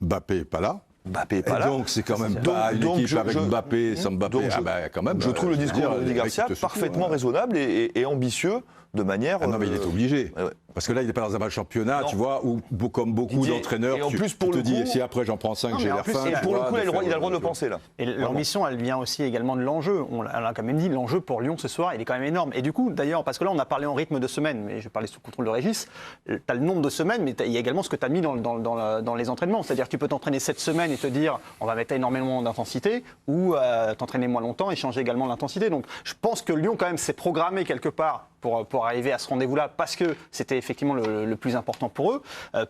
Mbappé n'est pas là. Mbappé n'est pas là. Donc c'est quand même pas une équipe avec Mbappé, sans Mbappé. Quand même, je trouve le discours de Rudy Garcia parfaitement raisonnable et ambitieux de manière. Ah non, mais il est obligé. Parce que là, il n'est pas dans un match championnat, tu vois, où, comme beaucoup d'entraîneurs, tu te dis, si après j'en prends 5, j'ai l'air fin. Et pour le coup, il a le droit de le penser, là. Et l'ambition, elle vient aussi également de l'enjeu. On l'a quand même dit, l'enjeu pour Lyon ce soir, il est quand même énorme. Et du coup, d'ailleurs, parce que là, on a parlé en rythme de semaine, mais je vais parler sous contrôle de Régis, tu as le nombre de semaines, mais il y a également ce que tu as mis dans les entraînements. C'est-à-dire que tu peux t'entraîner cette semaine et te dire, on va mettre énormément d'intensité, ou t'entraîner moins longtemps et changer également l'intensité. Donc, je pense que Lyon, quand même, s'est programmé quelque part pour arriver à ce rendez-vous-là, parce que c'était effectivement le plus important pour eux.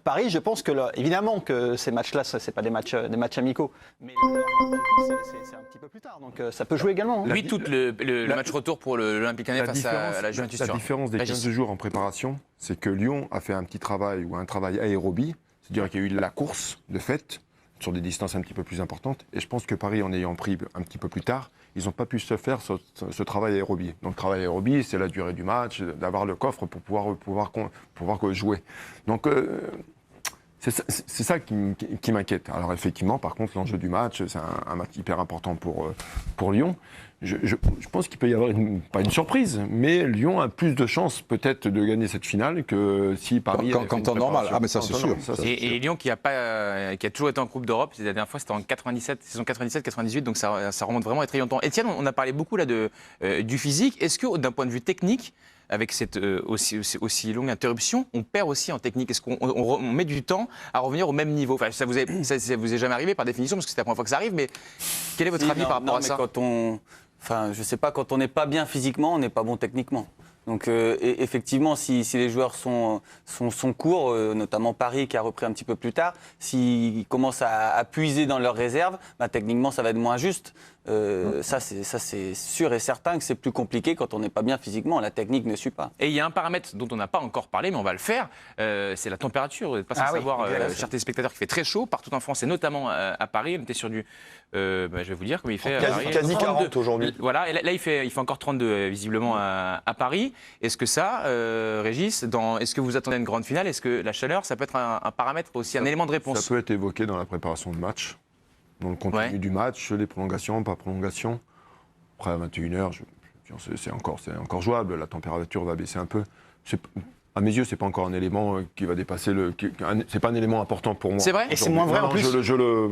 Paris, je pense que, évidemment, que ces matchs-là, c'est pas des matchs amicaux, mais c'est un petit peu plus tard, donc ça peut jouer également. Oui, tout le match retour pour l'Olympique Lyonnais face à la Juventus. La différence des 15 jours en préparation, c'est que Lyon a fait un petit travail ou un travail aérobie, c'est-à-dire qu'il y a eu la course de fait sur des distances un petit peu plus importantes. Et je pense que Paris, en ayant pris un petit peu plus tard, ils n'ont pas pu se faire ce travail aérobie. Donc le travail aérobie, c'est la durée du match, d'avoir le coffre pour pouvoir jouer. Donc c'est ça qui m'inquiète. Alors effectivement, par contre, l'enjeu du match, c'est un match hyper important pour Lyon. Je pense qu'il peut y avoir pas une surprise, mais Lyon a plus de chances peut-être de gagner cette finale que si Paris... Quand temps normal, mais ça c'est sûr. Et Lyon qui a toujours été en Coupe d'Europe, la dernière fois c'était en saison 97-98, donc ça remonte vraiment à très longtemps. Etienne, on a parlé beaucoup là du physique. Est-ce que d'un point de vue technique, avec cette aussi longue interruption, on perd aussi en technique? Est-ce qu'on met du temps à revenir au même niveau? Enfin, ça vous est jamais arrivé par définition, parce que c'est la première fois que ça arrive, mais quel est votre avis par rapport à ça? Je sais pas, quand on n'est pas bien physiquement, on n'est pas bon techniquement. Donc effectivement, si les joueurs sont courts, notamment Paris qui a repris un petit peu plus tard, s'ils commencent à puiser dans leurs réserves, techniquement ça va être moins juste. Ça c'est sûr et certain que c'est plus compliqué quand on n'est pas bien physiquement, la technique ne suit pas. Et il y a un paramètre dont on n'a pas encore parlé, mais on va le faire, c'est la température. Vous n'êtes pas sans savoir, chers téléspectateurs, qu'il fait très chaud partout en France et notamment à Paris. On était sur du, je vais vous dire comment il fait. Quasi 40 aujourd'hui. Voilà, et là il fait encore 32 visiblement à Paris. Est-ce que ça, Régis, est-ce que vous attendez une grande finale? Est-ce que la chaleur, ça peut être un paramètre aussi, un élément de réponse? Ça peut être évoqué dans la préparation de match. Dans le contenu du match, les prolongations, pas prolongations. Après, à 21h, c'est encore jouable. La température va baisser un peu. À mes yeux, c'est pas encore un élément qui va dépasser c'est pas un élément important pour moi. C'est vrai? Et c'est moins vrai en plus.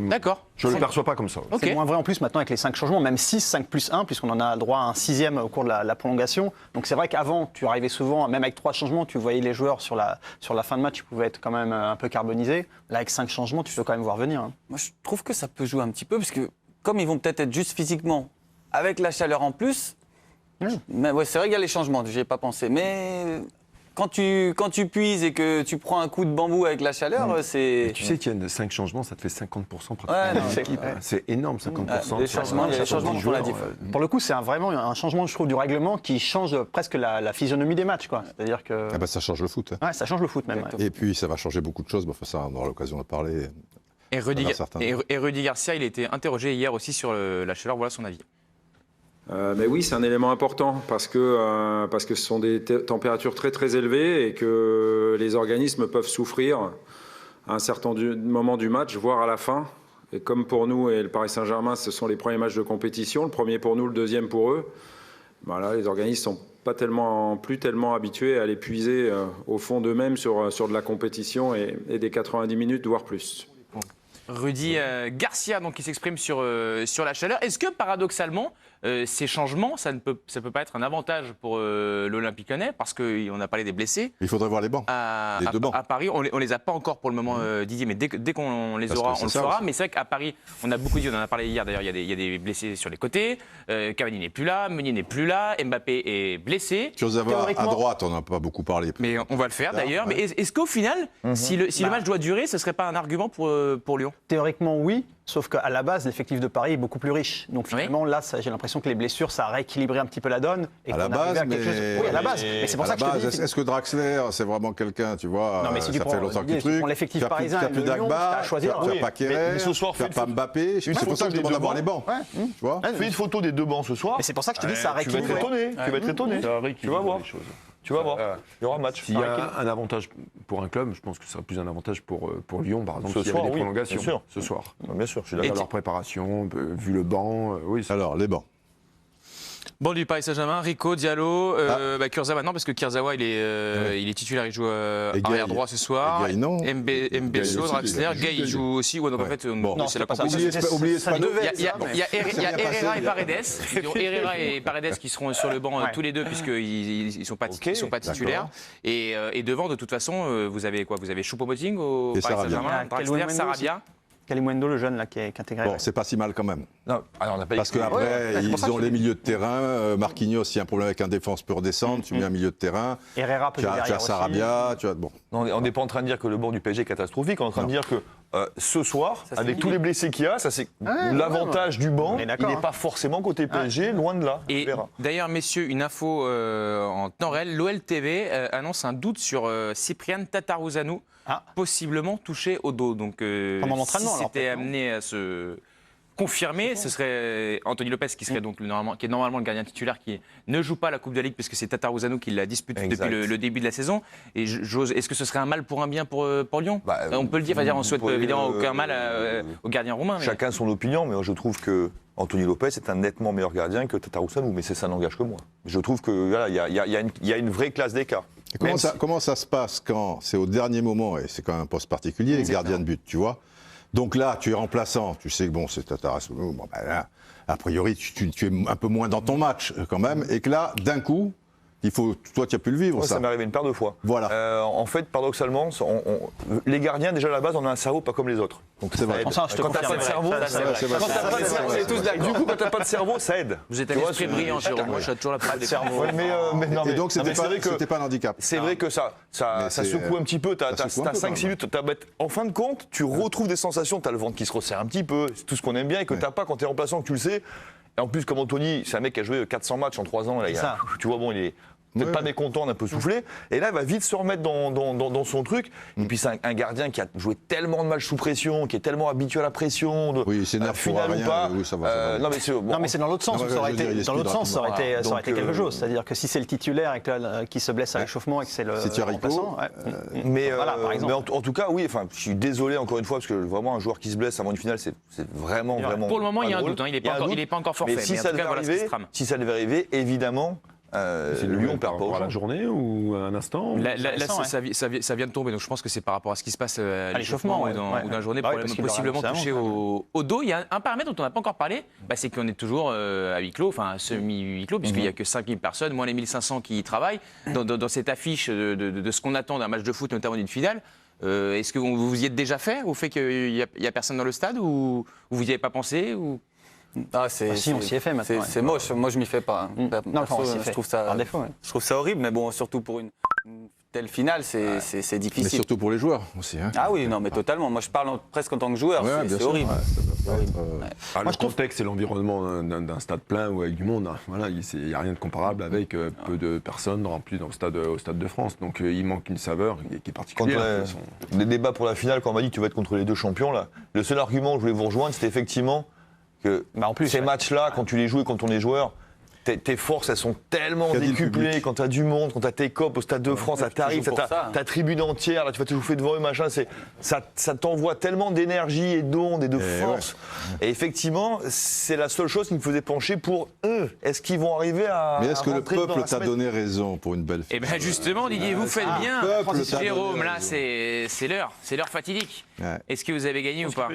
D'accord. Je le perçois pas comme ça. Okay. C'est moins vrai en plus maintenant avec les 5 changements, même 6, 5 plus 1, puisqu'on en a droit à un 6e au cours de la prolongation. Donc c'est vrai qu'avant, tu arrivais souvent, même avec 3 changements, tu voyais les joueurs sur la fin de match, ils pouvaient être quand même un peu carbonisés. Là, avec 5 changements, tu peux quand même voir venir. Moi, je trouve que ça peut jouer un petit peu, parce que comme ils vont peut-être être juste physiquement, avec la chaleur en plus, mais c'est vrai qu'il y a les changements, j'y ai pas pensé. Mais quand tu puises et que tu prends un coup de bambou avec la chaleur, c'est... Et tu sais qu'il y a 5 changements, ça te fait 50% pratiquement de l'équipe. C'est énorme, 50%. Les changements font la différence. Pour le coup, c'est vraiment un changement, je trouve, du règlement qui change presque la physionomie des matchs, quoi. C'est-à-dire que... ça change le foot. Ouais, ça change le foot même. Et puis, ça va changer beaucoup de choses. Ça, on aura l'occasion de parler. Et Rudy Garcia, il a été interrogé hier aussi sur la chaleur. Voilà son avis. Mais oui, c'est un élément important parce que ce sont des températures très très élevées et que les organismes peuvent souffrir à un certain moment du match, voire à la fin. Et comme pour nous et le Paris Saint-Germain, ce sont les premiers matchs de compétition, le premier pour nous, le deuxième pour eux, les organismes sont plus tellement habitués à les puiser au fond d'eux-mêmes sur de la compétition et des 90 minutes, voire plus. Rudy Garcia, donc, qui s'exprime sur la chaleur. Est-ce que, paradoxalement, ces changements, ça peut pas être un avantage pour l'Olympique Lyonnais parce qu'on a parlé des blessés. Il faudrait voir les bancs. Les deux bancs. À Paris, on les a pas encore pour le moment, Didier, mais dès qu'on les aura, on le fera. Mais c'est vrai qu'à Paris, on a beaucoup dit, on en a parlé hier d'ailleurs, il y a des blessés sur les côtés. Cavani n'est plus là, Meunier n'est plus là, Mbappé est blessé. Kurzawa à droite, on n'a pas beaucoup parlé. Mais on va le faire d'ailleurs. Mais est-ce qu'au final, si le match doit durer, ce ne serait pas un argument pour Lyon? Théoriquement, oui. Sauf qu'à la base, l'effectif de Paris est beaucoup plus riche. Donc finalement, là, j'ai l'impression que les blessures, ça a rééquilibré un petit peu la donne. Et à la base, Oui, à la base. Mais c'est pour ça que je te dis. Est-ce que Draxler, c'est vraiment quelqu'un, tu vois, non, mais si ça fait longtemps que tu trucs. L'effectif parisien, tu n'as plus Dagba, tu n'as pas Kéré, tu n'as pas Mbappé. C'est pour ça que je demande d'avoir les bancs. Tu vois. Fais une photo des deux bancs ce soir. Mais c'est pour ça que je te dis, ça a rééquilibré. Tu vas être étonné. Tu vas voir. Tu vas voir, il y aura un match. S'il y a un avantage pour un club, je pense que ce serait plus un avantage pour Lyon, par exemple, s'il y avait des prolongations ce soir. Bien sûr, je suis d'accord. d'accord. Leur préparation, vu le banc, oui. Alors, les bancs. Bon, du Paris Saint-Germain, Rico, Diallo, Kurzawa maintenant, parce que Kurzawa, il est titulaire, il joue arrière droit ce soir. Mbesso, Draxler, Gay, il joue aussi. Ouais, donc en fait, c'est la composition. Oubliez pas. Il y a Herrera et Paredes. Herrera et Paredes qui seront sur le banc tous les deux, puisqu'ils ne sont pas titulaires. Et devant, de toute façon, vous avez quoi? Vous avez Choupo-Moting au Paris Saint-Germain, Draxler, Sarabia. Kalimundo, le jeune là, qui est intégré. Bon, c'est pas si mal quand même. Non, alors on n'a pas parce qu'après, ils ont les milieux de terrain. Marquinhos, s'il y a un problème avec un défense, peut redescendre. Tu mets un milieu de terrain. Herrera peut derrière. Tu as Sarabia. Bon. Non, on n'est pas en train de dire que le banc du PSG est catastrophique. On est en train de dire que ce soir, avec tous les blessés qu'il y a, ça c'est l'avantage du banc. Il n'est pas forcément côté PSG, loin de là. Et d'ailleurs, messieurs, une info en temps réel. L'OL TV annonce un doute sur Cyprien Tataruzanu. Possiblement touché au dos. Donc, si c'était amené à se confirmer, ce serait Anthony Lopez qui est normalement le gardien titulaire qui ne joue pas la Coupe de la Ligue puisque c'est Tataruzanu qui la dispute depuis le début de la saison. Et est-ce que ce serait un mal pour un bien pour Lyon? On peut le dire, on ne souhaite évidemment aucun mal au gardien roumain. Chacun son opinion, mais moi je trouve que Anthony Lopez est un nettement meilleur gardien que Tataruzanu, mais ça n'engage que moi. Je trouve qu'il y a une vraie classe d'écart. Comment ça se passe quand c'est au dernier moment, et c'est quand même un poste particulier, gardien de but, tu vois? Donc là, tu es remplaçant, tu sais que bon, c'est Tataruzanu, là, a priori, tu es un peu moins dans ton match quand même, et que là, d'un coup, toi, tu as pu le vivre, ça. Ça m'est arrivé une paire de fois. Voilà. En fait, paradoxalement, les gardiens, déjà à la base, on a un cerveau pas comme les autres. Donc c'est vrai. Quand t'as pas de cerveau, du coup, quand t'as pas de cerveau, ça aide. Vous êtes un esprit brillant, Jérôme. Moi, je suis toujours la preuve des cerveaux. Et donc, c'était pas un handicap. C'est vrai que ça secoue un petit peu. T'as 5-6 minutes. En fin de compte, tu retrouves des sensations. T'as le ventre qui se resserre un petit peu. C'est tout ce qu'on aime bien et que t'as pas quand t'es remplaçant, que tu le sais. Et en plus, comme Anthony, c'est un mec qui a joué 400 matchs en 3 ans. Là, tu vois, bon, il est peut-être pas mécontent, un peu soufflé. Et là, il va vite se remettre dans son truc. Et puis, c'est un gardien qui a joué tellement de matchs sous pression, qui est tellement habitué à la pression. Oui, c'est final ou pas. Oui, ça va. Non, mais c'est dans l'autre sens. Ça aurait été quelque chose. C'est-à-dire que si c'est le titulaire et qui se blesse à l'échauffement et que c'est le remplaçant. Mais en tout cas, oui. Enfin, je suis désolé encore une fois parce que vraiment un joueur qui se blesse avant une finale, c'est vraiment. Pour le moment, il y a un doute. Il n'est pas encore forfait. Mais si ça devait arriver, évidemment. Lyon perd pas la journée ou un instant? Là, ça vient de tomber, donc je pense que c'est par rapport à ce qui se passe à l'échauffement ou dans la journée, possiblement touché au dos. Il y a un paramètre dont on n'a pas encore parlé, c'est qu'on est toujours à huis clos, enfin semi-huis clos, puisqu'il n'y a que 5000 personnes, moins les 1500 qui y travaillent. Dans cette affiche de ce qu'on attend d'un match de foot, notamment d'une finale, est-ce que vous vous y êtes déjà fait au fait qu'il n'y a personne dans le stade ou vous n'y avez pas pensé ou... Si, on s'y est fait maintenant. C'est moche, moi je m'y fais pas. Je trouve ça horrible, mais bon, surtout pour une telle finale, c'est difficile. Mais surtout pour les joueurs aussi. Ah oui, non, mais totalement. Moi je parle presque en tant que joueur, c'est horrible. Le contexte et l'environnement d'un stade plein ou avec du monde, voilà, il n'y a rien de comparable avec peu de personnes remplies au Stade de France. Donc il manque une saveur qui est particulière. Les débats pour la finale, quand on m'a dit que tu vas être contre les deux champions, là, le seul argument que je voulais vous rejoindre, c'était effectivement que ces matchs-là, quand tu les joues et quand on est joueur, tes forces, elles sont tellement décuplées. Quand tu as du monde, quand tu as tes copes au Stade de France, ça t'arrive, ta tribune entière, là, tu vas te bouffer devant eux, machin. Ça t'envoie tellement d'énergie et d'ondes et de force. Et effectivement, c'est la seule chose qui me faisait pencher pour eux. Est-ce qu'ils vont arriver à. Mais est-ce que le peuple t'a donné raison pour une belle finale? Eh bien, justement, Didier, vous faites bien. Jérôme, là, c'est l'heure fatidique. Ouais. Est-ce que vous avez gagné ou pas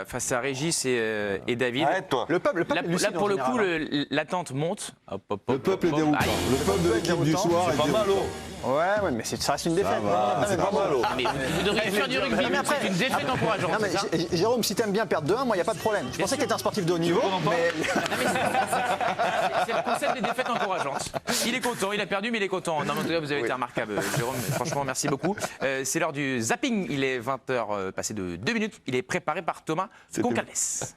face à Régis et David? Arrête-toi. Le peuple là, pour le coup, l'attente monte. Le peuple est déroutant. Le peuple de l'équipe du soir est pas mal, Ouais, mais ça reste une défaite. C'est pas mal. Mais vous devriez faire du rugby. C'est une défaite encourageante. Jérôme, si t'aimes bien perdre 2-1, moi, il n'y a pas de problème. Je pensais que t'étais un sportif de haut niveau. C'est le concept des défaites encourageantes. Il est content, il a perdu, mais il est content. Non, en tout cas, vous avez été remarquable, Jérôme. Franchement, merci beaucoup. C'est l'heure du zapping. Il est 20h passé de 2 minutes. Il est préparé par Thomas Goncalves.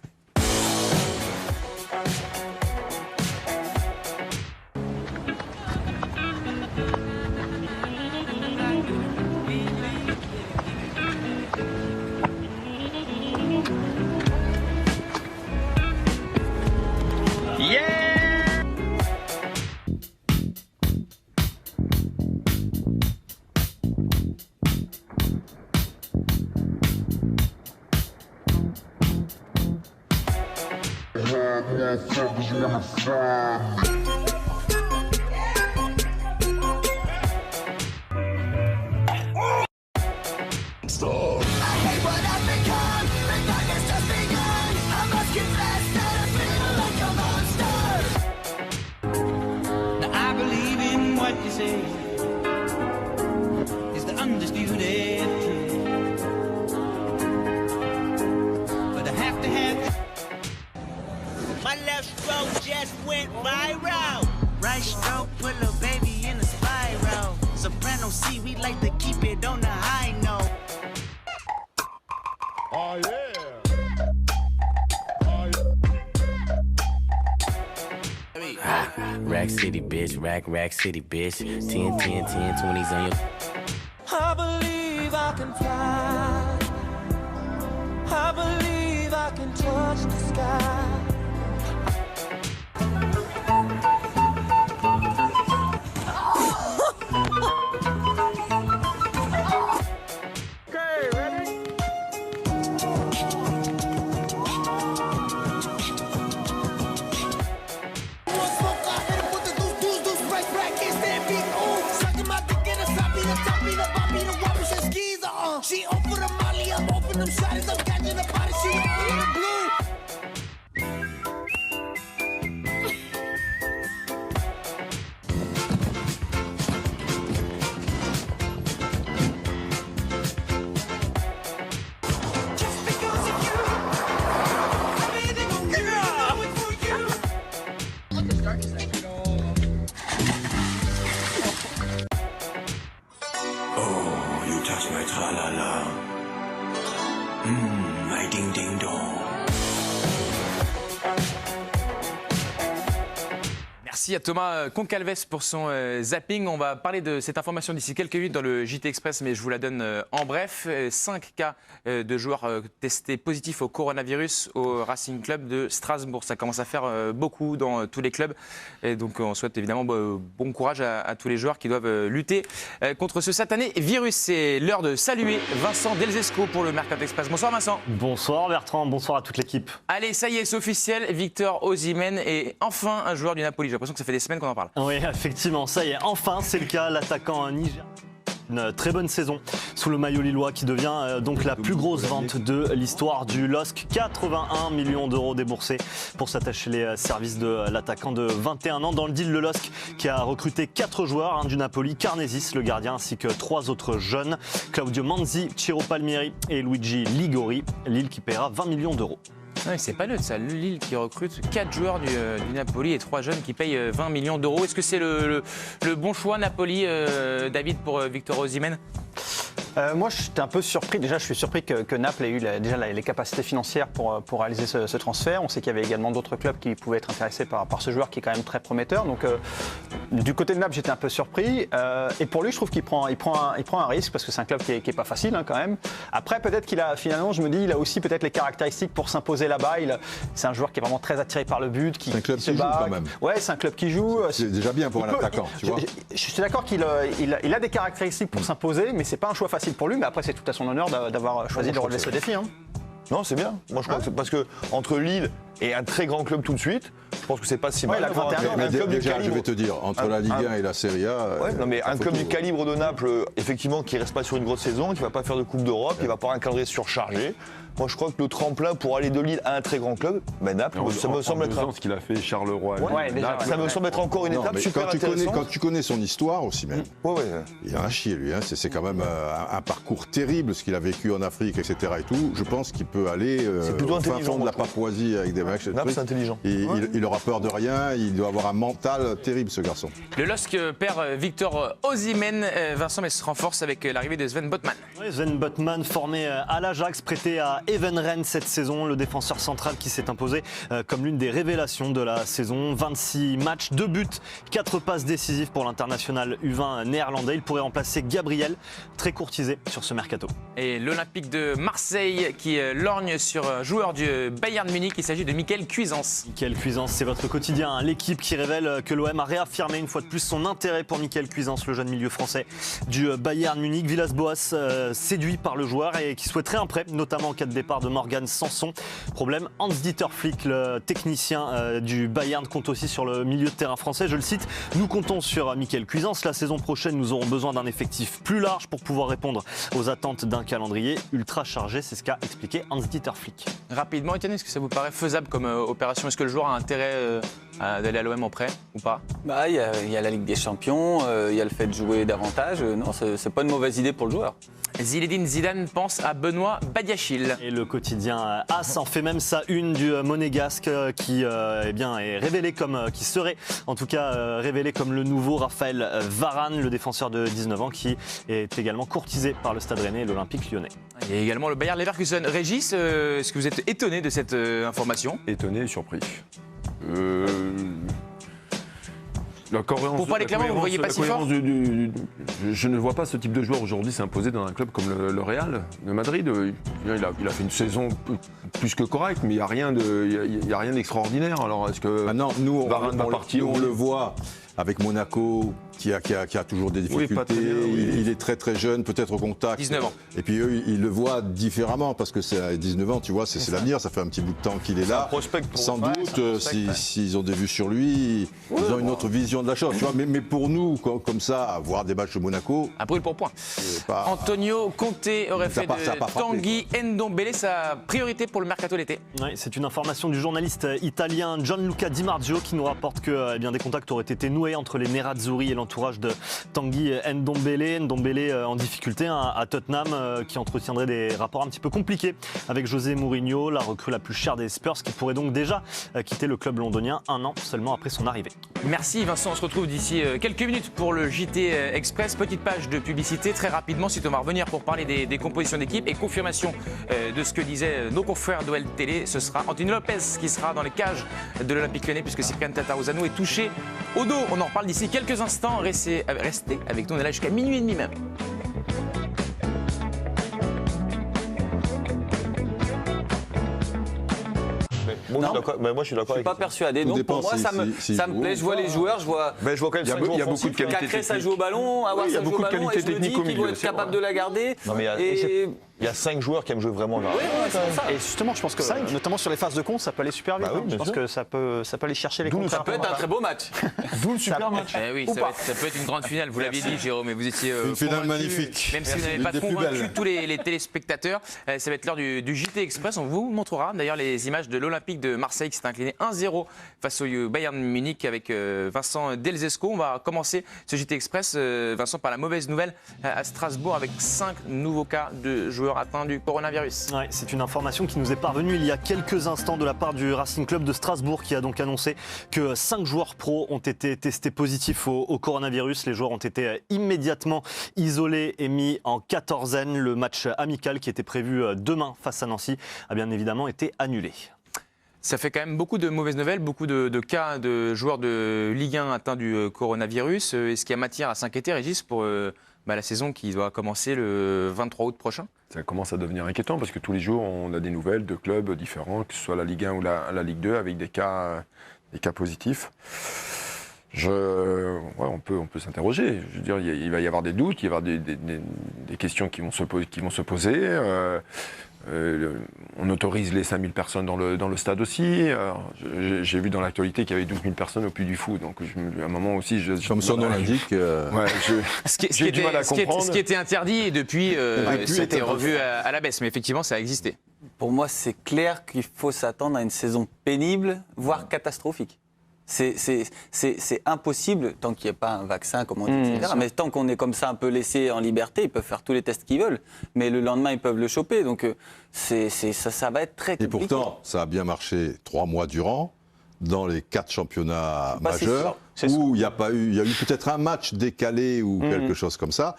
My left stroke just went viral. Right stroke put a baby in a spiral. Soprano C, we like to keep it on the high note. Oh yeah! Rack City, bitch. Rack City, bitch. 10, 10, 10, 20s on your... I believe I can fly. I believe I can touch the sky. She open the molly, I'm open them shotties, I'm catching the body, she all in the blue. Just because of you, everything will get it for you. What the start is that? Oh, you touch my tra-la-la. My ding-ding-dong. Merci à Thomas Goncalves pour son zapping. On va parler de cette information d'ici quelques minutes dans le JT Express, mais je vous la donne en bref. 5 cas de joueurs testés positifs au coronavirus au Racing Club de Strasbourg. Ça commence à faire beaucoup dans tous les clubs. Et donc on souhaite évidemment bon courage à tous les joueurs qui doivent lutter contre ce satané virus. C'est l'heure de saluer Vincent Delzesco pour le Mercato Express. Bonsoir Vincent. Bonsoir Bertrand, bonsoir à toute l'équipe. Allez, ça y est, c'est officiel. Victor Osimhen est enfin un joueur du Napoli. J'ai l'impression que ça fait des semaines qu'on en parle. Oui, effectivement, ça y est, enfin c'est le cas. L'attaquant nigérien. Une très bonne saison sous le maillot lillois qui devient donc la plus grosse vente de l'histoire du LOSC. 81 millions d'euros déboursés pour s'attacher les services de l'attaquant de 21 ans. Dans le deal, le LOSC qui a recruté 4 joueurs du Napoli, Carnesis, le gardien, ainsi que 3 autres jeunes, Claudio Manzi, Ciro Palmieri et Luigi Ligori. Lille qui paiera 20 millions d'euros. Ouais, c'est pas neutre ça, Lille qui recrute 4 joueurs du Napoli et 3 jeunes qui payent 20 millions d'euros. Est-ce que c'est le bon choix Napoli, David, pour Victor Osimhen? Moi, j'étais un peu surpris. Déjà, je suis surpris que Naples ait eu déjà les capacités financières pour réaliser ce transfert. On sait qu'il y avait également d'autres clubs qui pouvaient être intéressés par ce joueur qui est quand même très prometteur. Donc, du côté de Naples, j'étais un peu surpris. Et pour lui, je trouve qu'il prend un risque parce que c'est un club qui est pas facile quand même. Après, peut-être qu'il a finalement, je me dis, il a aussi peut-être les caractéristiques pour s'imposer là-bas. C'est un joueur qui est vraiment très attiré par le but, qui c'est un club se qui bat. joue quand même. Ouais, c'est un club qui joue. C'est déjà bien pour un attaquant, tu vois. Je suis d'accord qu'il a des caractéristiques pour s'imposer, mais c'est pas un choix facile pour lui. Mais après, c'est tout à son honneur d'avoir choisi de relever ce défi. Non, c'est bien. Moi, je crois que c'est parce que entre Lille et un très grand club tout de suite, je pense que c'est pas si mal. Déjà, je vais te dire, entre la Ligue 1 et la Serie A... un club du calibre de Naples, effectivement, qui reste pas sur une grosse saison, qui va pas faire de Coupe d'Europe, qui va pas avoir un calendrier surchargé. Moi, je crois que le tremplin pour aller de Lille à un très grand club, Naples, ça me semble être... ce qu'il a fait Charleroi. Ça me semble être encore une étape super intéressante. Quand tu connais son histoire aussi même, il a un chier lui. C'est quand même un parcours terrible, ce qu'il a vécu en Afrique, etc. et tout. Je pense qu'il peut aller au fin fond de la Papouasie avec des mecs. Naples, c'est intelligent. Il aura peur de rien, il doit avoir un mental terrible, ce garçon. Le LOSC perd Victor Osimhen. Vincent, mais se renforce avec l'arrivée de Sven Botman. Sven Botman, formé à l'Ajax, prêté à Evenren cette saison, le défenseur central qui s'est imposé comme l'une des révélations de la saison. 26 matchs, 2 buts, 4 passes décisives pour l'international U20 néerlandais. Il pourrait remplacer Gabriel, très courtisé sur ce mercato. Et l'Olympique de Marseille qui lorgne sur un joueur du Bayern Munich. Il s'agit de Michael Cuisance. Michael Cuisance, c'est votre quotidien. L'équipe qui révèle que l'OM a réaffirmé une fois de plus son intérêt pour Michael Cuisance, le jeune milieu français du Bayern Munich. Villas-Boas séduit par le joueur et qui souhaiterait un prêt, notamment en cas de départ de Morgan Sanson. Problème, Hans-Dieter Flick, le technicien du Bayern, compte aussi sur le milieu de terrain français. Je le cite, nous comptons sur Michael Cuisance. La saison prochaine, nous aurons besoin d'un effectif plus large pour pouvoir répondre aux attentes d'un calendrier ultra chargé. C'est ce qu'a expliqué Hans-Dieter Flick. Rapidement, Étienne, est-ce que ça vous paraît faisable comme opération? Est-ce que le joueur a intérêt d'aller à l'OM en prêt ou pas? Il y a la Ligue des Champions, il y a le fait de jouer davantage. Non, c'est pas une mauvaise idée pour le joueur. Zinedine Zidane pense à Benoît Badiachil. Et le quotidien AS en fait même sa une du monégasque qui est révélé comme, qui serait en tout cas révélé comme le nouveau Raphaël Varane, le défenseur de 19 ans qui est également courtisé par le Stade Rennais et l'Olympique Lyonnais. Il y a également le Bayer Leverkusen. Régis, est-ce que vous êtes étonné de cette information? Étonné et surpris. Pour parler clairement, vous ne voyez pas si fort je ne vois pas ce type de joueur aujourd'hui s'imposer dans un club comme le Real de Madrid. Il a fait une saison plus que correcte, mais il n'y a rien d'extraordinaire. Alors est-ce que Varane va partir? On le voit avec Monaco, qui a toujours des difficultés. Il est très très jeune, peut-être au contact. 19 ans. Et puis eux, ils le voient différemment, parce que c'est à 19 ans, tu vois, c'est l'avenir. Ça fait un petit bout de temps qu'il est là. Sans doute, s'ils ont des vues sur lui, ils ont une autre vision de la chose. Tu vois, mais pour nous, comme ça, voir des matchs de Monaco... Un brûle pour point. Antonio Conte aurait fait de Tanguy Ndombele sa priorité pour le mercato d'été. Oui, c'est une information du journaliste italien Gianluca Di Marzio qui nous rapporte que des contacts auraient été noués entre les Nerazzurri et l'entourage de Tanguy Ndombele. Ndombele en difficulté à Tottenham qui entretiendrait des rapports un petit peu compliqués avec José Mourinho, la recrue la plus chère des Spurs qui pourrait donc déjà quitter le club londonien un an seulement après son arrivée. Merci Vincent, on se retrouve d'ici quelques minutes pour le JT Express. Petite page de publicité très rapidement, si on va revenir pour parler des compositions d'équipe et confirmation de ce que disaient nos confrères d'OL Télé. Ce sera Antonio Lopez qui sera dans les cages de l'Olympique Lyonnais puisque Cyprien Tataruzano est touché au dos. On en reparle d'ici quelques instants. Restez avec nous, on est là jusqu'à minuit et demi même. Moi, je suis d'accord. Je suis pas persuadé. Donc pour moi, ça me plaît. Je vois les joueurs, je vois. Je vois quand même il y a beaucoup de qualité technique. Ça joue au ballon, avoir ça joue au ballon, et je me dis qu'il doit être capable de la garder. Il y a 5 joueurs qui aiment jouer vraiment là. Et justement, je pense que notamment sur les phases de compte, ça peut aller super vite. Je pense que ça peut aller chercher les comptes. Ça peut être un très beau match. D'où le super match. Oui, ça peut être une grande finale. Vous l'aviez dit, Jérôme, mais vous étiez une finale magnifique. Même si vous n'avez pas convaincu tous les téléspectateurs, ça va être l'heure du JT Express. On vous montrera d'ailleurs les images de l'Olympique de Marseille qui s'est incliné 1-0 face au Bayern Munich avec Vincent Delzesco. On va commencer ce JT Express, Vincent, par la mauvaise nouvelle à Strasbourg avec 5 nouveaux cas de joueurs atteints du coronavirus. Ouais, c'est une information qui nous est parvenue il y a quelques instants de la part du Racing Club de Strasbourg qui a donc annoncé que 5 joueurs pro ont été testés positifs au coronavirus. Les joueurs ont été immédiatement isolés et mis en quatorzaine. Le match amical qui était prévu demain face à Nancy a bien évidemment été annulé. Ça fait quand même beaucoup de mauvaises nouvelles, beaucoup de cas de joueurs de Ligue 1 atteints du coronavirus. Est-ce qu'il y a matière à s'inquiéter, Régis, pour la saison qui doit commencer le 23 août prochain? Ça commence à devenir inquiétant parce que tous les jours, on a des nouvelles de clubs différents, que ce soit la Ligue 1 ou la Ligue 2, avec des cas positifs. On peut s'interroger. Je veux dire, il va y avoir des doutes, il va y avoir des questions qui vont se poser. On autorise les 5000 personnes dans le stade aussi. J'ai vu dans l'actualité qu'il y avait 12 000 personnes au Puy du Fou. Donc, à un moment aussi... Comme son nom l'indique... J'ai du mal à comprendre. Ce qui était interdit, et depuis, c'était revu à la baisse. Mais effectivement, ça a existé. Pour moi, c'est clair qu'il faut s'attendre à une saison pénible, voire catastrophique. C'est impossible, tant qu'il n'y a pas un vaccin, comme on dit, etc. Mais tant qu'on est comme ça un peu laissé en liberté, ils peuvent faire tous les tests qu'ils veulent. Mais le lendemain, ils peuvent le choper. Donc ça va être très compliqué. Et pourtant, ça a bien marché 3 mois durant, dans les 4 championnats majeurs, où il y a eu peut-être un match décalé ou quelque chose comme ça.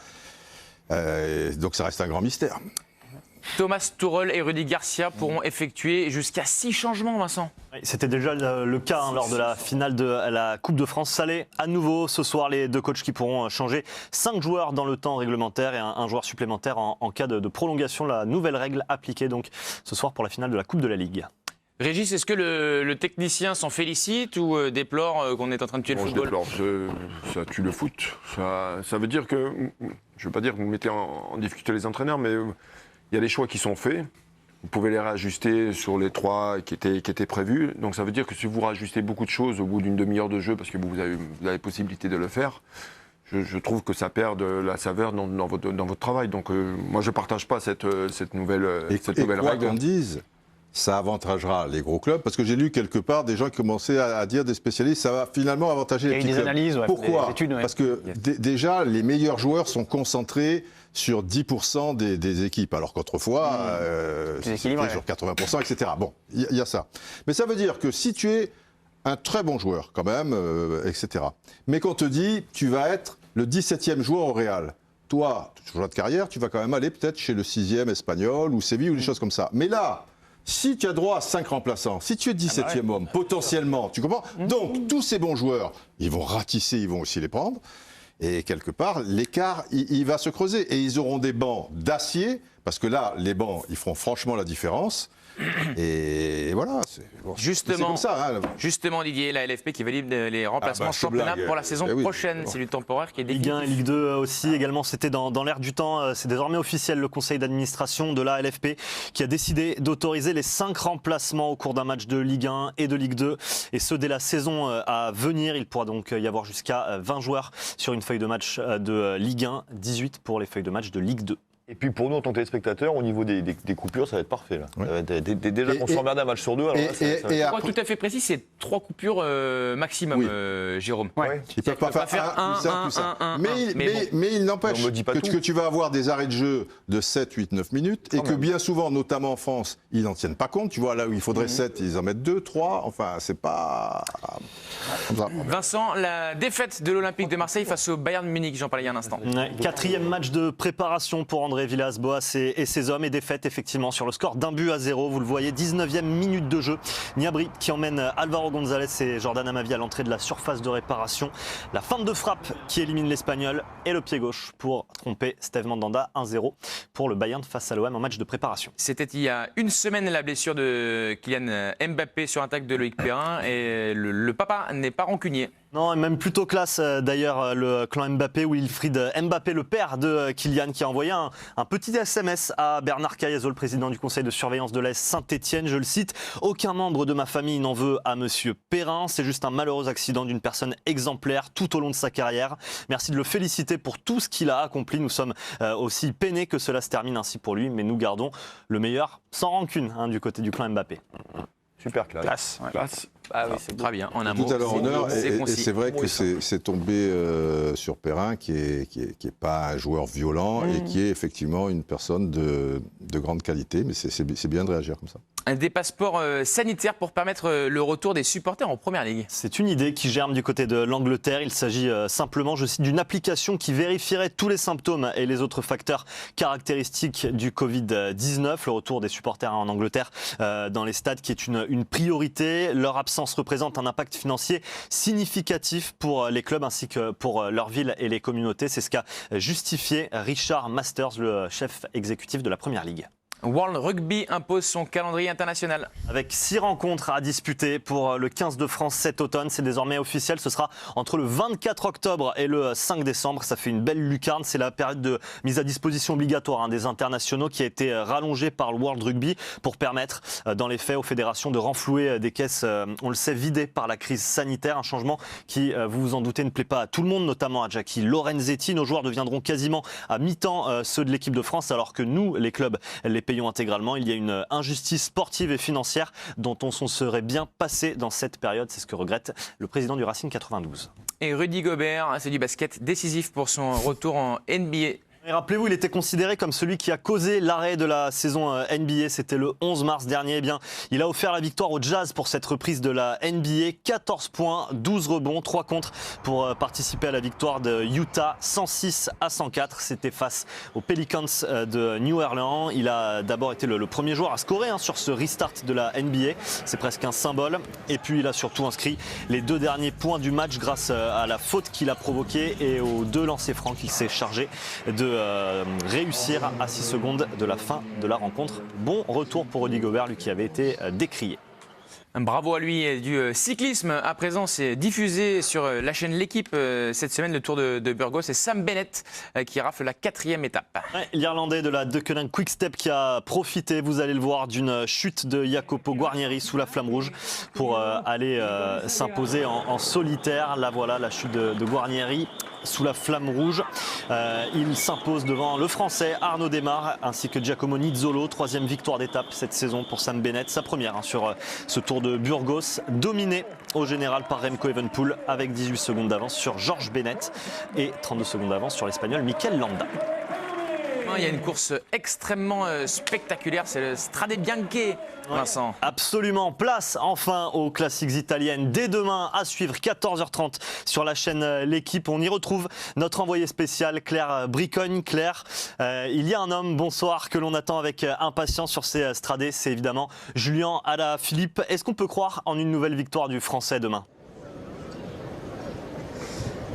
Donc ça reste un grand mystère. Thomas Tuchel et Rudy Garcia pourront effectuer jusqu'à 6 changements, Vincent. C'était déjà le cas lors de la finale de la Coupe de France. Ça l'est à nouveau ce soir, les 2 coachs qui pourront changer 5 joueurs dans le temps réglementaire et un joueur supplémentaire en cas de prolongation. La nouvelle règle appliquée donc ce soir pour la finale de la Coupe de la Ligue. Régis, est-ce que le technicien s'en félicite ou déplore qu'on est en train de tuer le football ? Je déplore, ça tue le foot. Ça veut dire que, je ne veux pas dire que vous mettez en difficulté les entraîneurs, mais il y a des choix qui sont faits. Vous pouvez les réajuster sur les 3 qui étaient prévus. Donc ça veut dire que si vous réajustez beaucoup de choses au bout d'une demi-heure de jeu, parce que vous avez possibilité de le faire, je trouve que ça perd de la saveur dans votre travail. Donc moi je ne partage pas cette nouvelle règle. Quoi qu'on dise, ça avantagera les gros clubs, parce que j'ai lu quelque part des gens qui commençaient à dire, des spécialistes, ça va finalement avantager les petits clubs. Analyses, Pourquoi ? études, Parce que déjà, les meilleurs joueurs sont concentrés sur 10% des équipes, alors qu'autrefois, c'était sur 80%, etc. Bon, il y a ça. Mais ça veut dire que si tu es un très bon joueur, quand même, etc., mais qu'on te dit, tu vas être le 17e joueur au Real, toi, joueur de carrière, tu vas quand même aller peut-être chez le 6e espagnol ou Séville ou des choses comme ça. Mais là, si tu as droit à 5 remplaçants, si tu es 17e homme, potentiellement, tu comprends ? Donc, tous ces bons joueurs, ils vont ratisser, ils vont aussi les prendre. Et quelque part, l'écart, il va se creuser. Et ils auront des bancs d'acier, parce que là, les bancs, ils feront franchement la différence. Et voilà, c'est comme ça. Hein. Justement, Didier, la LFP qui valide les remplacements championnat pour la saison prochaine. C'est du temporaire qui est définitif. Ligue 1 et Ligue 2 aussi, également, c'était dans l'air du temps. C'est désormais officiel, le conseil d'administration de la LFP qui a décidé d'autoriser les 5 remplacements au cours d'un match de Ligue 1 et de Ligue 2. Et ce, dès la saison à venir. Il pourra donc y avoir jusqu'à 20 joueurs sur une feuille de match de Ligue 1, 18 pour les feuilles de match de Ligue 2. Et puis pour nous, en tant que téléspectateurs, au niveau des coupures, ça va être parfait. Là. Ouais. Ça va être, déjà qu'on s'emmerde un match sur 2. Alors tout à fait précis, c'est 3 coupures maximum, Jérôme. Ouais. Ils ne peuvent pas faire un. Mais il n'empêche que tu vas avoir des arrêts de jeu de 7, 8, 9 minutes et que bien souvent, notamment en France, ils n'en tiennent pas compte. Tu vois, là où il faudrait 7, ils en mettent 2, 3. Enfin, c'est pas comme ça. Vincent, la défaite de l'Olympique de Marseille face au Bayern Munich, j'en parlais il y a un instant. 4e match de préparation pour André Villas-Boas et ses hommes, et défaite effectivement sur le score d'1-0. Vous le voyez, 19e minute de jeu. Gnabry qui emmène Álvaro González et Jordan Amavi à l'entrée de la surface de réparation. La feinte de frappe qui élimine l'Espagnol et le pied gauche pour tromper Steve Mandanda. 1-0 pour le Bayern face à l'OM en match de préparation. C'était il y a une semaine la blessure de Kylian Mbappé sur attaque de Loïc Perrin, et le papa n'est pas rancunier. Non, même plutôt classe d'ailleurs le clan Mbappé, où Wilfried Mbappé, le père de Kylian, qui a envoyé un petit SMS à Bernard Cayazo, le président du conseil de surveillance de l'AS Saint-Etienne. Je le cite: « Aucun membre de ma famille n'en veut à monsieur Perrin. C'est juste un malheureux accident d'une personne exemplaire tout au long de sa carrière. Merci de le féliciter pour tout ce qu'il a accompli. Nous sommes aussi peinés que cela se termine ainsi pour lui, mais nous gardons le meilleur sans rancune du côté du clan Mbappé. » Super classe. Classe. Ah oui, c'est très bien. En un mot, tout à leur honneur, et c'est vrai que c'est tombé sur Perrin, qui est pas un joueur violent et qui est effectivement une personne de grande qualité, mais c'est bien de réagir comme ça. Des passeports sanitaires pour permettre le retour des supporters en Première Ligue. C'est une idée qui germe du côté de l'Angleterre. Il s'agit simplement, je cite, d'une application qui vérifierait tous les symptômes et les autres facteurs caractéristiques du Covid-19. Le retour des supporters en Angleterre dans les stades qui est une priorité. Leur absence représente un impact financier significatif pour les clubs ainsi que pour leur ville et les communautés. C'est ce qu'a justifié Richard Masters, le chef exécutif de la Première Ligue. World Rugby impose son calendrier international. Avec 6 rencontres à disputer pour le 15 de France cet automne, c'est désormais officiel. Ce sera entre le 24 octobre et le 5 décembre. Ça fait une belle lucarne. C'est la période de mise à disposition obligatoire des internationaux qui a été rallongée par le World Rugby pour permettre, dans les faits, aux fédérations de renflouer des caisses, on le sait, vidées par la crise sanitaire. Un changement qui, vous vous en doutez, ne plaît pas à tout le monde, notamment à Jackie Lorenzetti. Nos joueurs deviendront quasiment à mi-temps ceux de l'équipe de France, alors que nous, les clubs, les payons intégralement. Il y a une injustice sportive et financière dont on s'en serait bien passé dans cette période. C'est ce que regrette le président du Racing 92. Et Rudy Gobert, c'est du basket décisif pour son retour en NBA. Et rappelez-vous, il était considéré comme celui qui a causé l'arrêt de la saison NBA. C'était le 11 mars dernier. Eh bien, il a offert la victoire au Jazz pour cette reprise de la NBA. 14 points, 12 rebonds, 3 contres pour participer à la victoire de Utah, 106-104. C'était face aux Pelicans de New Orleans. Il a d'abord été le premier joueur à scorer sur ce restart de la NBA. C'est presque un symbole. Et puis, il a surtout inscrit les 2 derniers points du match grâce à la faute qu'il a provoquée et aux 2 lancers francs qu'il s'est chargé de réussir à 6 secondes de la fin de la rencontre. Bon retour pour Rudy Gobert, lui qui avait été décrié. Bravo à lui. Du cyclisme, à présent, c'est diffusé sur la chaîne L'Équipe cette semaine, le Tour de Burgos. C'est Sam Bennett qui rafle la 4e étape. Ouais, l'Irlandais de la Deceuninck Quick Step qui a profité, vous allez le voir, d'une chute de Jacopo Guarnieri sous la flamme rouge pour aller s'imposer en solitaire. Là voilà la chute de Guarnieri sous la flamme rouge. Il s'impose devant le Français Arnaud Démare ainsi que Giacomo Nizzolo. 3e victoire d'étape cette saison pour Sam Bennett. Sa première sur ce Tour de Burgos, dominé au général par Remco Evenepoel avec 18 secondes d'avance sur George Bennett et 32 secondes d'avance sur l'Espagnol Mikel Landa. Il y a une course extrêmement spectaculaire, c'est le Strade Bianche, Vincent. Ouais, absolument. Place enfin aux classiques italiennes. Dès demain, à suivre, 14h30 sur la chaîne L'Équipe. On y retrouve notre envoyée spéciale Claire Bricogne. Claire, il y a un homme, bonsoir, que l'on attend avec impatience sur ces stradés. C'est évidemment Julian Alaphilippe. Est-ce qu'on peut croire en une nouvelle victoire du Français demain ?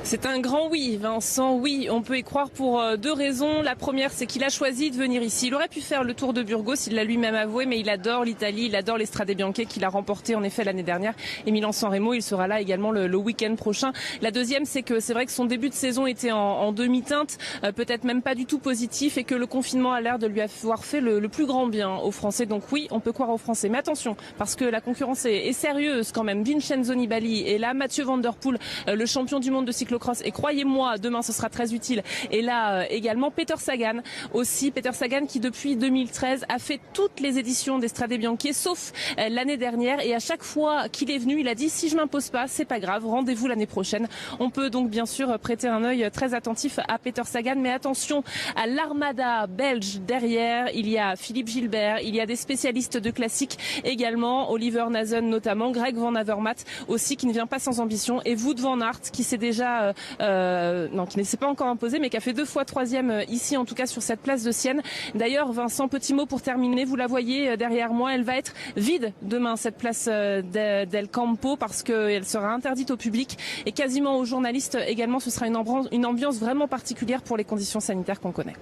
C'est un grand oui, Vincent. Oui, on peut y croire pour 2 raisons. La première, c'est qu'il a choisi de venir ici. Il aurait pu faire le Tour de Burgos, il l'a lui-même avoué, mais il adore l'Italie, il adore les Strade Bianche qu'il a remporté en effet l'année dernière. Et Milan-San Remo, il sera là également le week-end prochain. La deuxième, c'est que c'est vrai que son début de saison était en demi-teinte, peut-être même pas du tout positif, et que le confinement a l'air de lui avoir fait le plus grand bien aux Français. Donc oui, on peut croire aux Français. Mais attention, parce que la concurrence est sérieuse quand même. Vincenzo Nibali est là, Mathieu Van Der Poel, le champion du monde de cyclocross. Et croyez-moi, demain ce sera très utile. Et là également Peter Sagan aussi. Peter Sagan qui depuis 2013 a fait toutes les éditions des Strade Bianche sauf l'année dernière. Et à chaque fois qu'il est venu, il a dit si je m'impose pas, c'est pas grave, rendez-vous l'année prochaine. On peut donc bien sûr prêter un œil très attentif à Peter Sagan. Mais attention à l'armada belge derrière. Il y a Philippe Gilbert, il y a des spécialistes de classique également. Oliver Naesen notamment, Greg Van Avermaet aussi qui ne vient pas sans ambition. Et Wout van Aert qui s'est déjà... qui ne s'est pas encore imposé, mais qui a fait 2 fois 3e ici, en tout cas sur cette place de Sienne. D'ailleurs, Vincent, petit mot pour terminer, vous la voyez derrière moi, elle va être vide demain, cette place d'El Campo, parce qu'elle sera interdite au public et quasiment aux journalistes également. Ce sera une ambiance vraiment particulière pour les conditions sanitaires qu'on connaît.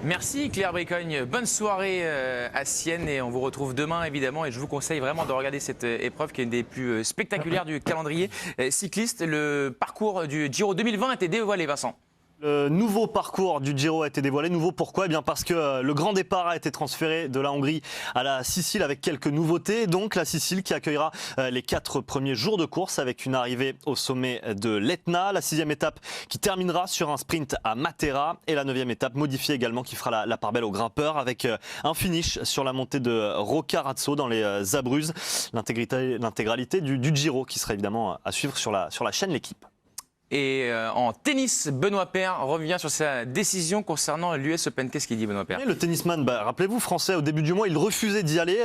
Merci Claire Bricogne, bonne soirée à Sienne et on vous retrouve demain évidemment et je vous conseille vraiment de regarder cette épreuve qui est une des plus spectaculaires du calendrier cycliste. Le parcours du Giro 2020 a été dévoilé, Vincent. Le nouveau parcours du Giro a été dévoilé. Nouveau pourquoi ? Eh bien parce que le grand départ a été transféré de la Hongrie à la Sicile avec quelques nouveautés. Donc la Sicile qui accueillera les 4 premiers jours de course avec une arrivée au sommet de l'Etna. La 6e étape qui terminera sur un sprint à Matera. Et la 9e étape modifiée également qui fera la part belle aux grimpeurs avec un finish sur la montée de Roccaraso dans les Abruzzes. L'intégralité du Giro qui sera évidemment à suivre sur la chaîne L'Équipe. Et en tennis, Benoît Paire revient sur sa décision concernant l'US Open. Qu'est-ce qu'il dit, Benoît Paire ? Le tennisman, rappelez-vous, français, au début du mois, il refusait d'y aller,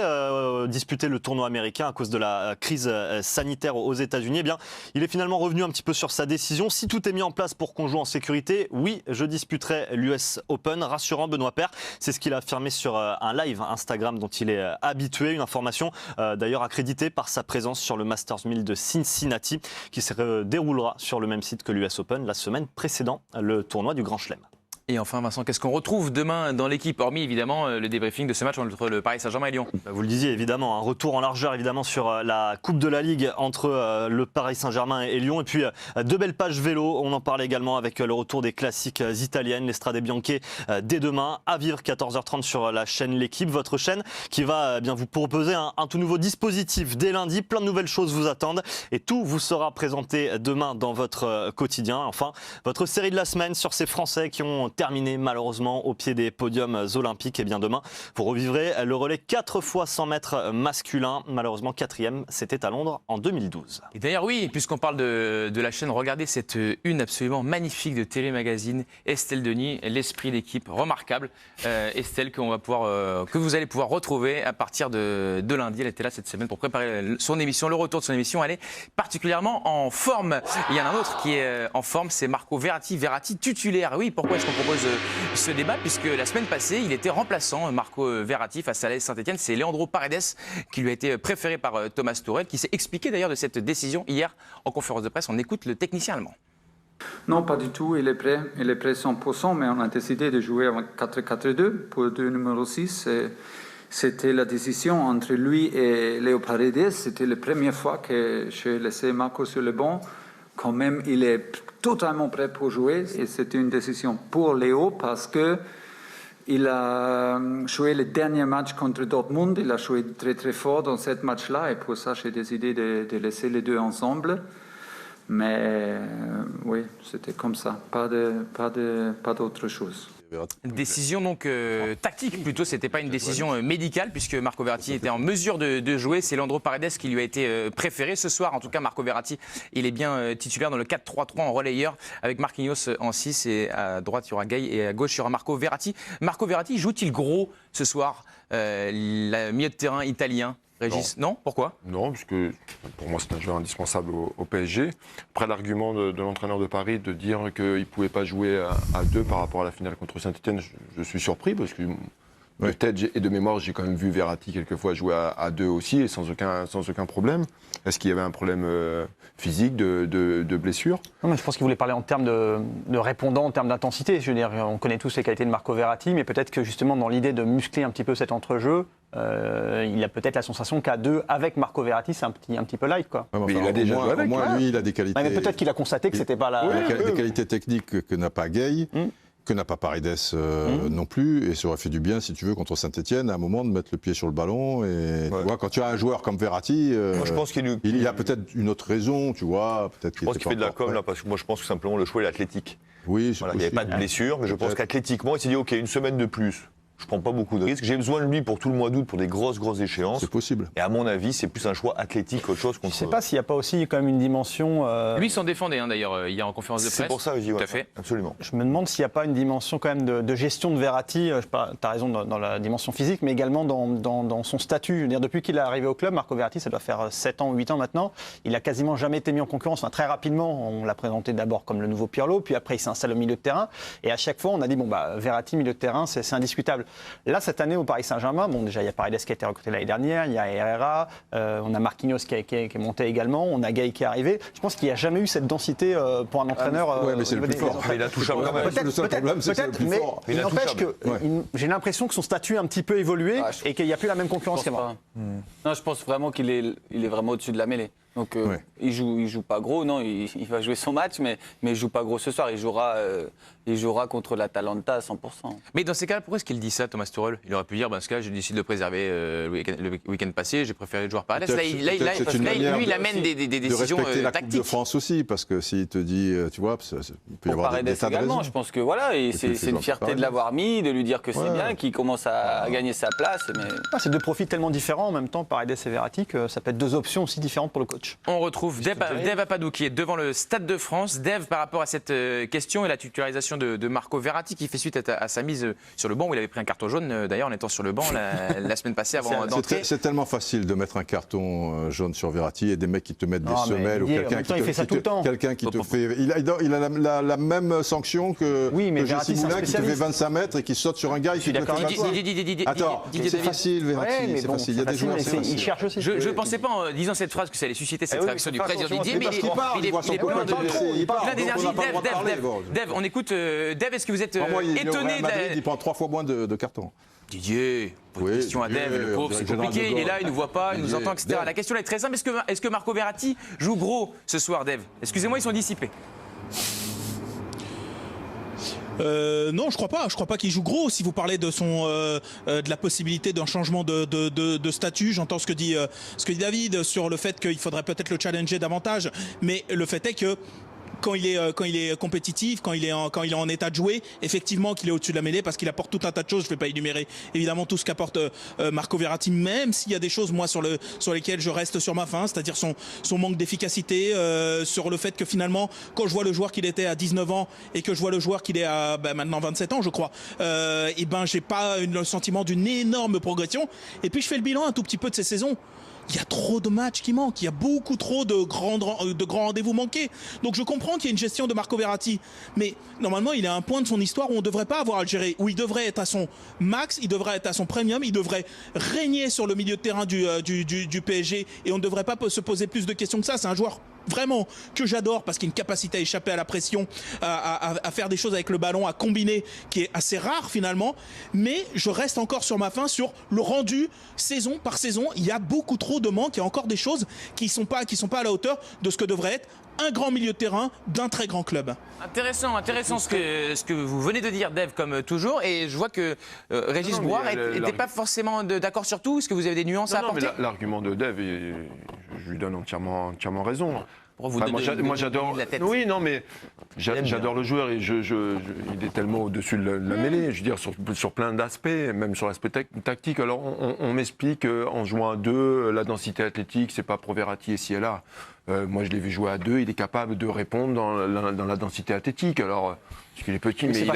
disputer le tournoi américain à cause de la crise sanitaire aux États-Unis. Eh bien, il est finalement revenu un petit peu sur sa décision. Si tout est mis en place pour qu'on joue en sécurité, oui, je disputerai l'US Open. Rassurant, Benoît Paire. C'est ce qu'il a affirmé sur un live Instagram dont il est habitué. Une information d'ailleurs accréditée par sa présence sur le Masters 1000 de Cincinnati qui se déroulera sur le même site que l'US Open la semaine précédant le tournoi du Grand Chelem. Et enfin, Vincent, qu'est-ce qu'on retrouve demain dans l'équipe, hormis évidemment le débriefing de ce match entre le Paris Saint-Germain et Lyon? Vous le disiez évidemment, un retour en largeur évidemment sur la Coupe de la Ligue entre le Paris Saint-Germain et Lyon. Et puis 2 belles pages vélo, on en parle également avec le retour des classiques italiennes, les Strade Bianche dès demain, à vivre 14h30 sur la chaîne L'Équipe, votre chaîne qui va bien vous proposer un tout nouveau dispositif dès lundi. Plein de nouvelles choses vous attendent et tout vous sera présenté demain dans votre quotidien. Enfin, votre série de la semaine sur ces Français qui ont terminé malheureusement au pied des podiums olympiques. Et bien demain, vous revivrez le relais 4 fois 100 mètres masculin. Malheureusement, 4e, c'était à Londres en 2012. Et d'ailleurs, oui, puisqu'on parle de la chaîne, regardez cette une absolument magnifique de Télémagazine. Estelle Denis, l'esprit d'équipe remarquable. Estelle, que vous allez pouvoir retrouver à partir de lundi. Elle était là cette semaine pour préparer son émission, le retour de son émission. Elle est particulièrement en forme. Il y en a un autre qui est en forme, c'est Marco Verratti. Verratti titulaire. Oui, pourquoi est-ce qu'on propose ce débat? Puisque la semaine passée, il était remplaçant, Marco Verratti, face à l'AS Saint-Etienne. C'est Leandro Paredes qui lui a été préféré par Thomas Tuchel, qui s'est expliqué d'ailleurs de cette décision hier en conférence de presse. On écoute le technicien allemand. Non, pas du tout, il est prêt 100%, mais on a décidé de jouer avec 4-4-2 pour le numéro 6. C'était la décision entre lui et Léo Paredes. C'était la première fois que j'ai laissé Marco sur le banc. Quand même, il est totalement prêt pour jouer. Et c'était une décision pour Léo parce que il a joué le dernier match contre Dortmund. Il a joué très très fort dans ce match-là. Et pour ça, j'ai décidé de laisser les deux ensemble. Mais oui, c'était comme ça. Pas d'autre chose. Décision donc tactique plutôt, c'était pas une décision médicale puisque Marco Verratti était en mesure de jouer. C'est Leandro Paredes qui lui a été préféré ce soir. En tout cas, Marco Verratti, il est bien titulaire dans le 4-3-3 en relayeur avec Marquinhos en 6 et à droite il y aura Gay et à gauche il y aura Marco Verratti. Marco Verratti joue-t-il gros ce soir, le milieu de terrain italien? Régis, non. Pourquoi? Non, parce que pour moi c'est un joueur indispensable au PSG. Après l'argument de l'entraîneur de Paris de dire qu'il ne pouvait pas jouer à 2 par rapport à la finale contre Saint-Etienne, je suis surpris parce que de tête et de mémoire j'ai quand même vu Verratti quelquefois jouer à 2 aussi et sans aucun problème. Est-ce qu'il y avait un problème physique, de blessure? Non, mais je pense qu'il voulait parler en termes de répondant, en termes d'intensité. Je veux dire, on connaît tous les qualités de Marco Verratti, mais peut-être que justement dans l'idée de muscler un petit peu cet entrejeu, il a peut-être la sensation qu'à 2 avec Marco Verratti, c'est un petit peu light, quoi. Ouais, mais enfin, il a déjà joué avec. Au moins, lui, il a des qualités. Ouais, mais peut-être qu'il a constaté que c'était pas la. Des qualités techniques que n'a pas Gay. Que n'a pas Paredes non plus, et ça aurait fait du bien, si tu veux, contre Saint-Etienne, à un moment de mettre le pied sur le ballon. Et tu vois, quand tu as un joueur comme Verratti, moi, je pense il y a peut-être une autre raison, tu vois. Je pense qu'il fait de la com, là, parce que moi, je pense que simplement le choix est athlétique. Oui, voilà, il n'y avait pas de blessure, mais je pense qu'athlétiquement, il s'est dit, OK, une semaine de plus. Je prends pas beaucoup de risques. J'ai besoin de lui pour tout le mois d'août, pour des grosses échéances. C'est possible. Et à mon avis, c'est plus un choix athlétique qu'autre chose. Je ne sais pas s'il n'y a pas aussi quand même une dimension. Lui, il s'en défendait d'ailleurs hier en conférence de presse. C'est pour ça que je dis, tout à fait. Absolument. Je me demande s'il n'y a pas une dimension quand même de gestion de Verratti. Tu as raison dans la dimension physique, mais également dans son statut. Je veux dire, depuis qu'il est arrivé au club, Marco Verratti, ça doit faire 7 ans ou 8 ans maintenant, il a quasiment jamais été mis en concurrence. Enfin, très rapidement, on l'a présenté d'abord comme le nouveau Pirlo, puis après il s'installe au milieu de terrain. Et à chaque fois, on a dit, Verratti, milieu de terrain, c'est indiscutable. Là, cette année, au Paris Saint-Germain, déjà il y a Paredes qui a été recruté l'année dernière, il y a Herrera, on a Marquinhos qui est monté également, on a Gay qui est arrivé. Je pense qu'il n'y a jamais eu cette densité pour un entraîneur. Oui, mais c'est le plus fort. Il a touché quand même. Le seul problème, c'est que c'est le plus fort. Mais il n'empêche que j'ai l'impression que son statut a un petit peu évolué et qu'il n'y a plus la même concurrence qu'avant. Non, je pense vraiment qu'il est vraiment au-dessus de la mêlée. Donc il joue pas gros, non, il va jouer son match, mais il joue pas gros ce soir. Il jouera contre l'Atalanta à 100%. Mais dans ces cas-là, pourquoi est-ce qu'il dit ça, Thomas Tuchel? Il aurait pu dire, dans ce cas, j'ai décidé de le préserver le week-end passé, j'ai préféré le joueur Paredes. Là, lui, il amène des décisions de respecter la Coupe tactiques. de France aussi, parce que s'il te dit, tu vois, il peut y avoir des tas de raisons. Je pense que voilà, c'est une fierté de l'avoir mis, de lui dire que c'est bien, qu'il commence à gagner sa place. C'est deux profils tellement différents en même temps, Paredes et Verratti, que ça peut être deux options aussi différentes pour le coach. On retrouve Dave Apadou qui est devant le Stade de France. Dave, par rapport à cette question et la titularisation de Marco Verratti qui fait suite à sa mise sur le banc où il avait pris un carton jaune d'ailleurs en étant sur le banc la semaine passée avant d'entrer. C'est tellement facile de mettre un carton jaune sur Verratti et des mecs qui te mettent des semelles ou quelqu'un qui te fait. Il a la même sanction que Jesse Moulin qui te fait 25 mètres et qui saute sur un gars et qui te le fait. Attends, c'est facile Verratti, c'est facile. Il y a des joueurs. Il cherche aussi. Je ne pensais pas en disant cette phrase que ça allait susciter suscité cette réaction du président Didier, mais il est plein d'énergie. Dave, on écoute. Dave, est-ce que vous êtes étonné il prend 3 fois moins de cartons. Didier, question à Dave, le pauvre, c'est compliqué, il est là, il ne nous voit pas, il nous entend, etc. La question est très simple, est-ce que Marco Verratti joue gros ce soir, Dave? Excusez-moi, ils sont dissipés. Non, je crois pas. Je crois pas qu'il joue gros. Si vous parlez de de la possibilité d'un changement de statut, j'entends ce que dit David sur le fait qu'il faudrait peut-être le challenger davantage. Mais le fait est que quand il est compétitif, quand il est en état de jouer, effectivement qu'il est au-dessus de la mêlée parce qu'il apporte tout un tas de choses. Je ne vais pas énumérer évidemment tout ce qu'apporte Marco Verratti, même s'il y a des choses moi sur lesquelles je reste sur ma faim, c'est-à-dire son manque d'efficacité, sur le fait que finalement quand je vois le joueur qu'il était à 19 ans et que je vois le joueur qu'il est à maintenant 27 ans je crois, et j'ai pas le sentiment d'une énorme progression. Et puis je fais le bilan un tout petit peu de ces saisons. Il y a trop de matchs qui manquent, il y a beaucoup trop de grands rendez-vous manqués. Donc je comprends qu'il y ait une gestion de Marco Verratti, mais normalement il est à un point de son histoire où on ne devrait pas avoir à le gérer, où il devrait être à son max, il devrait être à son premium, il devrait régner sur le milieu de terrain du PSG et on ne devrait pas se poser plus de questions que ça. C'est un joueur vraiment que j'adore parce qu'il a une capacité à échapper à la pression, à faire des choses avec le ballon, à combiner, qui est assez rare finalement, mais je reste encore sur ma faim sur le rendu saison par saison. Il y a beaucoup trop de manques, il y a encore des choses qui sont pas à la hauteur de ce que devrait être un grand milieu de terrain d'un très grand club. Intéressant ce que vous venez de dire, Dave, comme toujours. Et je vois que Régis Brouard n'était pas forcément d'accord sur tout. Est-ce que vous avez des nuances à apporter? L'argument de Dave, je lui donne entièrement raison. Moi j'adore. Oui, non, mais j'adore le joueur et il est tellement au-dessus de la mêlée. Je veux dire sur plein d'aspects, même sur l'aspect tactique. Alors on m'explique en jouant à 2, la densité athlétique, c'est pas pro Verratti ici et là. Moi je l'ai vu jouer à 2, il est capable de répondre dans la densité athlétique. Alors parce qu'il est petit, mais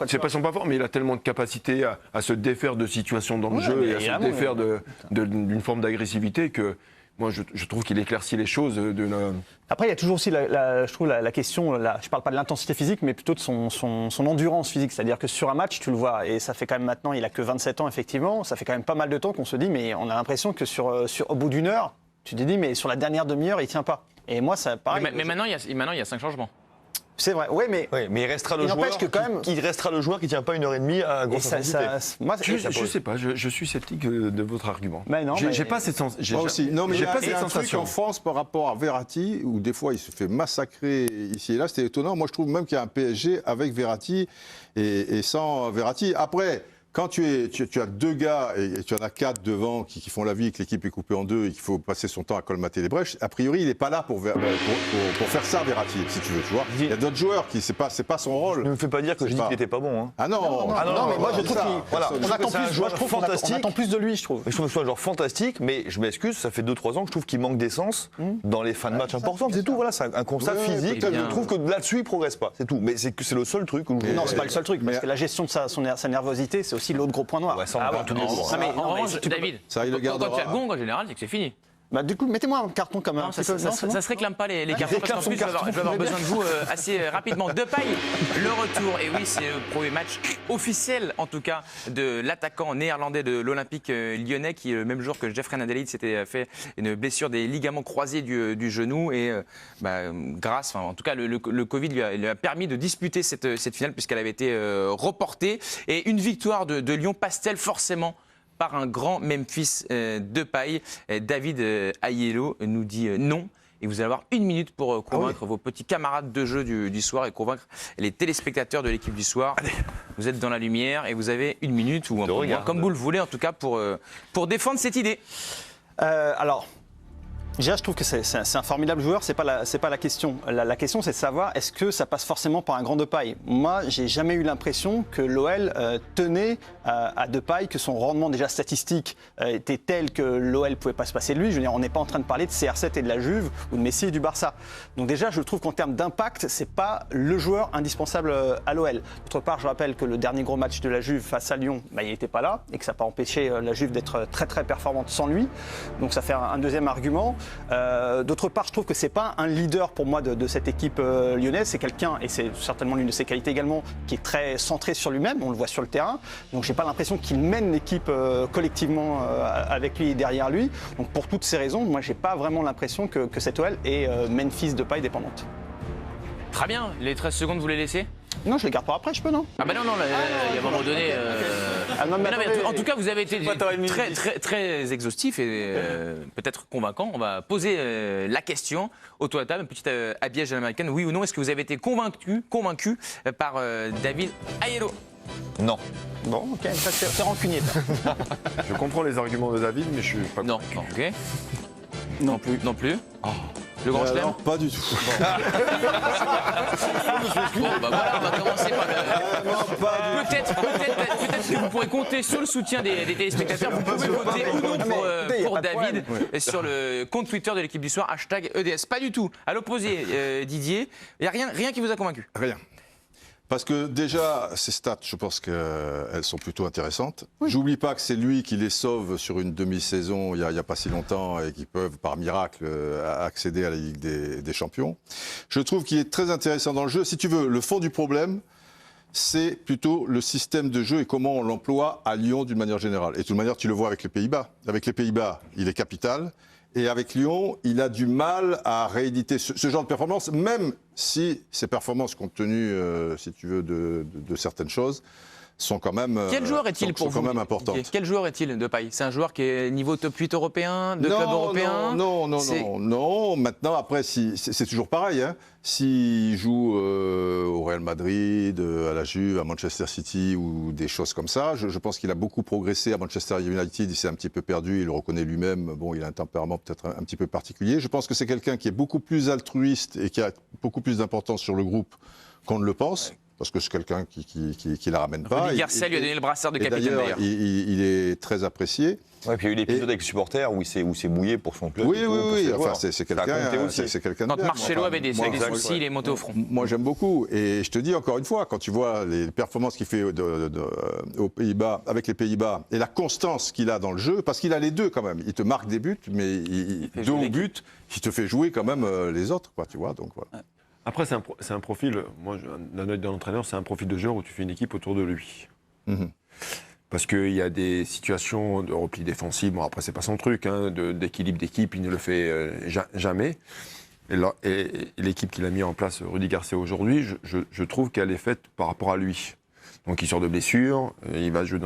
c'est pas son point fort, mais il a tellement de capacité à se défaire de situations dans le jeu et à se défaire d'une forme d'agressivité que. Moi, je trouve qu'il éclaircit les choses. Après, il y a toujours aussi, je trouve, la question, je ne parle pas de l'intensité physique, mais plutôt de son endurance physique. C'est-à-dire que sur un match, tu le vois, et ça fait quand même maintenant, il a que 27 ans, effectivement, ça fait quand même pas mal de temps qu'on se dit, mais on a l'impression que au bout d'une heure, tu te dis, mais sur la dernière demi-heure, il ne tient pas. Et moi, ça pareil. Mais maintenant, il y a 5 changements. C'est vrai, oui, mais il restera le joueur qui restera le joueur qui tient pas 1h30 à grosse intensité. Je sais pas, je suis sceptique de votre argument. Mais non, j'ai pas cette sensation. Moi aussi. Non, mais j'ai pas cette sensation en France par rapport à Verratti où des fois il se fait massacrer ici et là. C'était étonnant. Moi, je trouve même qu'il y a un PSG avec Verratti et sans Verratti. Après. Quand tu as 2 gars et tu en as 4 devant qui font la vie et que l'équipe est coupée en 2 et qu'il faut passer son temps à colmater les brèches, a priori, il n'est pas là pour faire ça, Verratti, si tu veux, tu vois. Il y a d'autres joueurs qui, c'est pas son rôle. Ne me fais pas dire que je dis qu'il n'était pas bon. Hein. Ah non, mais moi je trouve qu'on attend plus, je trouve qu'on attend plus de lui, je trouve. Je trouve que c'est un joueur fantastique, mais je m'excuse, ça fait 2-3 ans que je trouve qu'il manque d'essence dans les fins de match importants, c'est tout. Voilà, c'est un constat physique. Je trouve que là-dessus, il progresse pas, c'est tout. Mais c'est le seul truc. Non, c'est pas le seul truc, parce que la gestion de sa nervosité, c'est aussi l'autre gros point noir. En revanche, David, quand tu as le gong, en général, c'est que c'est fini. Bah, du coup, mettez-moi un carton comme ça se réclame pas les cartons, parce qu'en plus, je vais avoir besoin de vous assez rapidement. Depay, le retour. Et oui, c'est le premier match officiel, en tout cas, de l'attaquant néerlandais de l'Olympique lyonnais, qui, le même jour que Jeffrey Nadelid, s'était fait une blessure des ligaments croisés du genou. Et en tout cas, le Covid lui a permis de disputer cette finale, puisqu'elle avait été reportée. Et une victoire de Lyon passe-t-elle forcément par un grand Memphis Depay? David Aiello nous dit non. Et vous allez avoir 1 minute pour convaincre vos petits camarades de jeu du soir et convaincre les téléspectateurs de l'équipe du soir. Allez. Vous êtes dans la lumière et vous avez 1 minute ou un peu moins, comme vous le voulez en tout cas, pour défendre cette idée. Alors, déjà, je trouve que c'est un formidable joueur, c'est pas la question. La question, c'est de savoir, est-ce que ça passe forcément par un grand Depay? Moi, j'ai jamais eu l'impression que l'OL tenait à Depay, que son rendement déjà statistique était tel que l'OL pouvait pas se passer de lui. Je veux dire, on n'est pas en train de parler de CR7 et de la Juve ou de Messi et du Barça. Donc déjà, je trouve qu'en termes d'impact, c'est pas le joueur indispensable à l'OL. D'autre part, je rappelle que le dernier gros match de la Juve face à Lyon, il n'était pas là et que ça n'a pas empêché la Juve d'être très très performante sans lui. Donc ça fait un deuxième argument. D'autre part, je trouve que c'est pas un leader pour moi de cette équipe lyonnaise. C'est quelqu'un, et c'est certainement l'une de ses qualités également, qui est très centré sur lui-même. On le voit sur le terrain. Donc j'ai pas l'impression qu'il mène l'équipe collectivement avec lui et derrière lui. Donc pour toutes ces raisons, moi j'ai pas vraiment l'impression que cette OL est Memphis Depay dépendante. Très bien. Les 13 secondes, vous les laissez ? Non, je les garde pour après, je peux, non? Ah bah non, il y a un moment donné... en tout cas, vous avez été très exhaustif et peut-être convaincant. On va poser la question autour de la table, un petit habillage à l'américaine. Oui ou non, est-ce que vous avez été convaincu par David Aiello? Non. Bon, ok, ça c'est rancunier. Je comprends les arguments de David, mais je suis pas convaincu. Non, ok. Non plus. Oh. Le grand chelem? Non, pas du tout. Bon, bah voilà, on va commencer par... Peut-être que vous pourrez compter sur le soutien des téléspectateurs. Vous pouvez voter ou non pour David sur le compte Twitter de l'équipe du soir, #EDS. Pas du tout. À l'opposé, Didier, il n'y a rien qui vous a convaincu? Rien. Parce que déjà, ces stats, je pense qu'elles sont plutôt intéressantes. Oui. J'oublie pas que c'est lui qui les sauve sur une demi-saison il n'y a pas si longtemps et qui peuvent, par miracle, accéder à la Ligue des Champions. Je trouve qu'il est très intéressant dans le jeu. Si tu veux, le fond du problème, c'est plutôt le système de jeu et comment on l'emploie à Lyon d'une manière générale. Et de toute manière, tu le vois avec les Pays-Bas. Avec les Pays-Bas, il est capital. Et avec Lyon, il a du mal à rééditer ce genre de performance, même si ces performances, compte tenu, si tu veux, de certaines choses, sont quand même Quel joueur est-il pour vous, importantes. Quel joueur est-il, Depay? C'est un joueur qui est niveau top 8 européen, de club européen? Non. Maintenant, après, c'est toujours pareil. Hein. S'il joue au Real Madrid, à la Juve, à Manchester City ou des choses comme ça, je pense qu'il a beaucoup progressé à Manchester United. Il s'est un petit peu perdu, il le reconnaît lui-même. Bon, il a un tempérament peut-être un petit peu particulier. Je pense que c'est quelqu'un qui est beaucoup plus altruiste et qui a beaucoup plus d'importance sur le groupe qu'on ne le pense. Parce que c'est quelqu'un qui la ramène pas. Rudy Garcia lui a donné le brassard de capitaine d'ailleurs. Il est très apprécié. Ouais, puis il y a eu l'épisode avec les supporters où il s'est mouillé pour son club. Oui. Enfin, c'est quelqu'un. Quand Marcelo avait des soucis, il est monté au front. Moi, j'aime beaucoup. Et je te dis encore une fois, quand tu vois les performances qu'il fait aux Pays-Bas, avec les Pays-Bas, et la constance qu'il a dans le jeu, parce qu'il a les deux quand même. Il te marque des buts, mais deux au but, il te fait jouer quand même les autres, quoi, tu vois. Donc voilà. Après, c'est un profil, moi, d'un œil d'un entraîneur, c'est un profil de joueur où tu fais une équipe autour de lui. Mm-hmm. Parce qu'il y a des situations de repli défensif, bon après c'est pas son truc, hein, d'équilibre d'équipe, il ne le fait jamais. Et l'équipe qu'il a mis en place, Rudy Garcia aujourd'hui, je trouve qu'elle est faite par rapport à lui. Donc il sort de blessure, il va jouer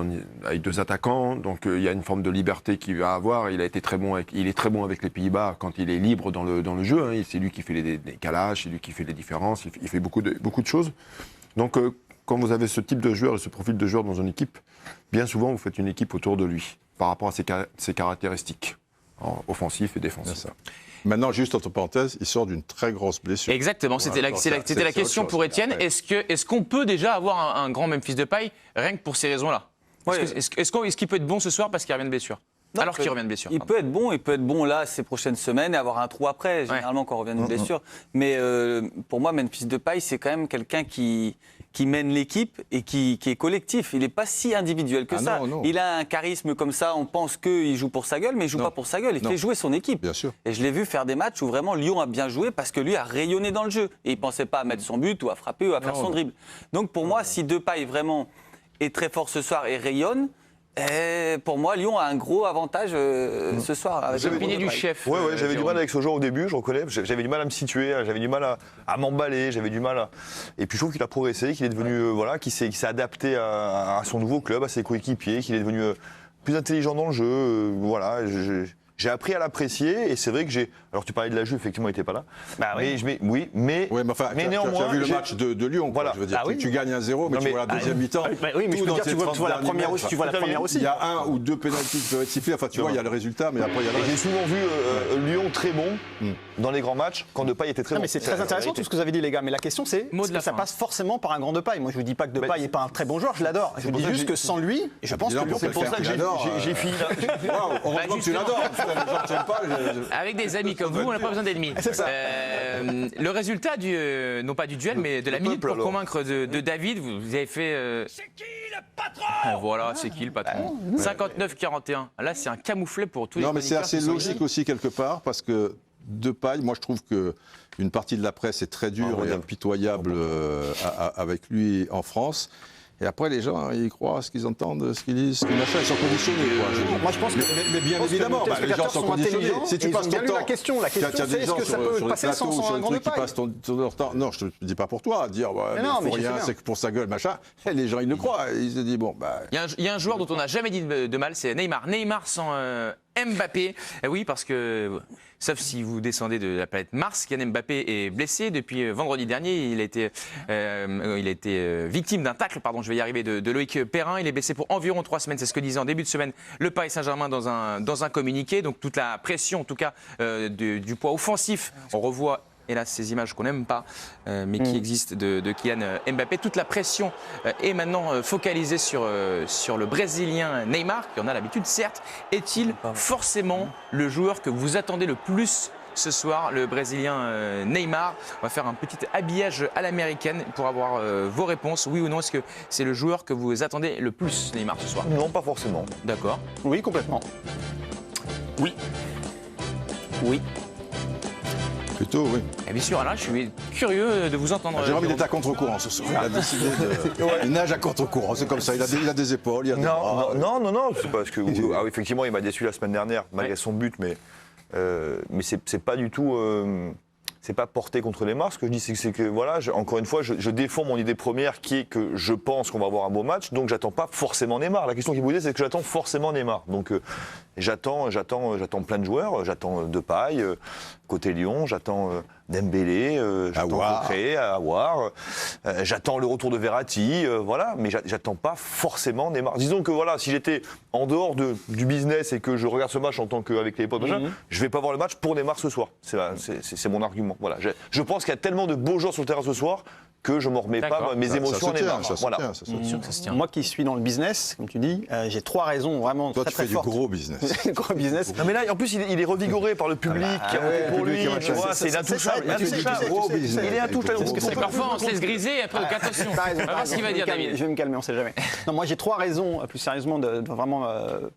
avec deux attaquants, donc il y a une forme de liberté qu'il va avoir. Il est très bon avec les Pays-Bas quand il est libre dans le jeu. Hein. C'est lui qui fait les décalages, c'est lui qui fait les différences, il fait beaucoup de choses. Donc quand vous avez ce type de joueur et ce profil de joueur dans une équipe, bien souvent vous faites une équipe autour de lui, par rapport à ses caractéristiques, offensifs et défensifs. Maintenant, juste entre parenthèses, il sort d'une très grosse blessure. Exactement, c'était la question pour Étienne. Est-ce qu'on peut déjà avoir un grand Memphis Depay, rien que pour ces raisons-là? Est-ce qu'il peut être bon ce soir parce qu'il revient de blessure? Alors qu'il revient de blessure. Il peut être bon là ces prochaines semaines et avoir un trou après, généralement quand on revient d'une blessure. Mais pour moi, Memphis Depay, c'est quand même quelqu'un qui mène l'équipe et qui est collectif. Il n'est pas si individuel que ça. Non. Il a un charisme comme ça, on pense qu'il joue pour sa gueule, mais il ne joue pas pour sa gueule. Il fait jouer son équipe. Bien sûr. Et je l'ai vu faire des matchs où vraiment Lyon a bien joué parce que lui a rayonné dans le jeu. Et il ne pensait pas à mettre son but ou à frapper ou à faire son dribble. Donc pour moi, si Depay vraiment est très fort ce soir et rayonne, pour moi, Lyon a un gros avantage ce soir. L'opinion du chef. Ouais, j'avais du mal avec ce joueur au début, je reconnais. J'avais du mal à me situer, j'avais du mal à m'emballer, j'avais du mal à... Et puis je trouve qu'il a progressé, qu'il est devenu, qu'il s'est adapté à son nouveau club, à ses coéquipiers, qu'il est devenu plus intelligent dans le jeu. J'ai appris à l'apprécier et c'est vrai que j'ai... Alors tu parlais de la Juve, effectivement il n'était pas là. Mais enfin, néanmoins... Tu as vu le match de Lyon, voilà. Je veux dire, tu gagnes 1-0, mais tu vois la deuxième mi-temps. Oui, mais je veux dire, tu vois la première aussi. Il y a un ou deux pénaltys qui peuvent être sifflés, enfin tu vois, il y a le résultat, mais après il y a le reste. J'ai souvent vu Lyon très bon dans les grands matchs, quand Depay était très bon. Mais c'est très intéressant tout ce que vous avez dit les gars, mais la question c'est, est-ce que ça passe forcément par un grand Depay? Moi je ne vous dis pas que Depay n'est pas un très bon joueur, je l'adore. Je vous dis juste que sans lui, je pense que c'est pour ça que j'ai fini là. Heureusement que tu l'adores. Avec des amis comme vous, on n'a pas besoin d'ennemis. Le résultat non pas du duel, mais de la minute pour convaincre de David, vous avez fait... C'est qui Voilà, c'est qui le patron 59-41. Là, c'est un camouflet pour tous les chroniqueurs. Non, mais c'est assez logique aussi, quelque part, parce que Depay, moi, je trouve qu'une partie de la presse est très dure et impitoyable avec lui en France. Et après, les gens, ils croient ce qu'ils entendent, ce qu'ils disent, ce qu'ils machin, ils sont conditionnés. Moi, je pense que. Mais bien évidemment, les gens sont conditionnés. Si tu passes ton temps. La question, c'est est-ce que ça peut passer sans un grand Depay ? Qui passent ton temps. Non, je ne te dis pas pour toi, à dire, ouais, mais rien, c'est que pour sa gueule, machin. Les gens, ils le croient. Ils se disent, bon, bah. Il y a un joueur dont on n'a jamais dit de mal, c'est Neymar. Neymar sans Mbappé. Oui, parce que. Sauf si vous descendez de la planète Mars, Kylian Mbappé est blessé depuis vendredi dernier. Il a été victime d'un tacle, je vais y arriver, de Loïc Perrin. Il est blessé pour environ 3 semaines. C'est ce que disait en début de semaine le Paris Saint-Germain dans un communiqué. Donc toute la pression, en tout cas, du poids offensif. On revoit, hélas, ces images qu'on n'aime pas, mais qui existent de Kylian Mbappé. Toute la pression est maintenant focalisée sur le Brésilien Neymar, qui en a l'habitude, certes. Est-il forcément le joueur que vous attendez le plus ce soir, le Brésilien Neymar? On va faire un petit habillage à l'américaine pour avoir vos réponses. Oui ou non, est-ce que c'est le joueur que vous attendez le plus, Neymar, ce soir? Non, pas forcément. D'accord. Oui, complètement. Oui. Oui. Plutôt, oui. Et bien sûr, alors je suis curieux de vous entendre. Jérôme, il est à contre-courant ce soir. Il a décidé il nage à contre-courant, c'est comme ça. Il a des épaules, il a des bras. Non, c'est parce que effectivement, il m'a déçu la semaine dernière, malgré son but, mais c'est pas du tout. C'est pas porté contre Neymar. Ce que je dis, c'est que voilà, encore une fois, je défends mon idée première qui est que je pense qu'on va avoir un beau match, donc j'attends pas forcément Neymar. La question qui vous posez, c'est que j'attends forcément Neymar. Donc j'attends plein de joueurs. J'attends Depay côté Lyon, j'attends Dembélé, j'attends Coqueret, Aouar, j'attends le retour de Verratti, voilà, mais j'attends pas forcément Neymar. Disons que voilà, si j'étais en dehors du business et que je regarde ce match en tant qu'avec les potes, je vais pas voir le match pour Neymar ce soir. C'est mon argument. Voilà, je pense qu'il y a tellement de beaux joueurs sur le terrain ce soir que je ne m'en remets pas mes émotions à Neymar. Moi qui suis dans le business, comme tu dis, j'ai 3 raisons vraiment très très fortes. Toi, tu fais du gros business. Gros business. Non mais là, en plus, il est revigoré par le public qui a voté pour lui. Tu vois, c'est intouchable. Il est intouchable. Parfois, on se laisse griser. Après, attention. On va voir ce qu'il va dire, David. Je vais me calmer, on ne sait jamais. Non, moi, j'ai 3 raisons, plus sérieusement, de vraiment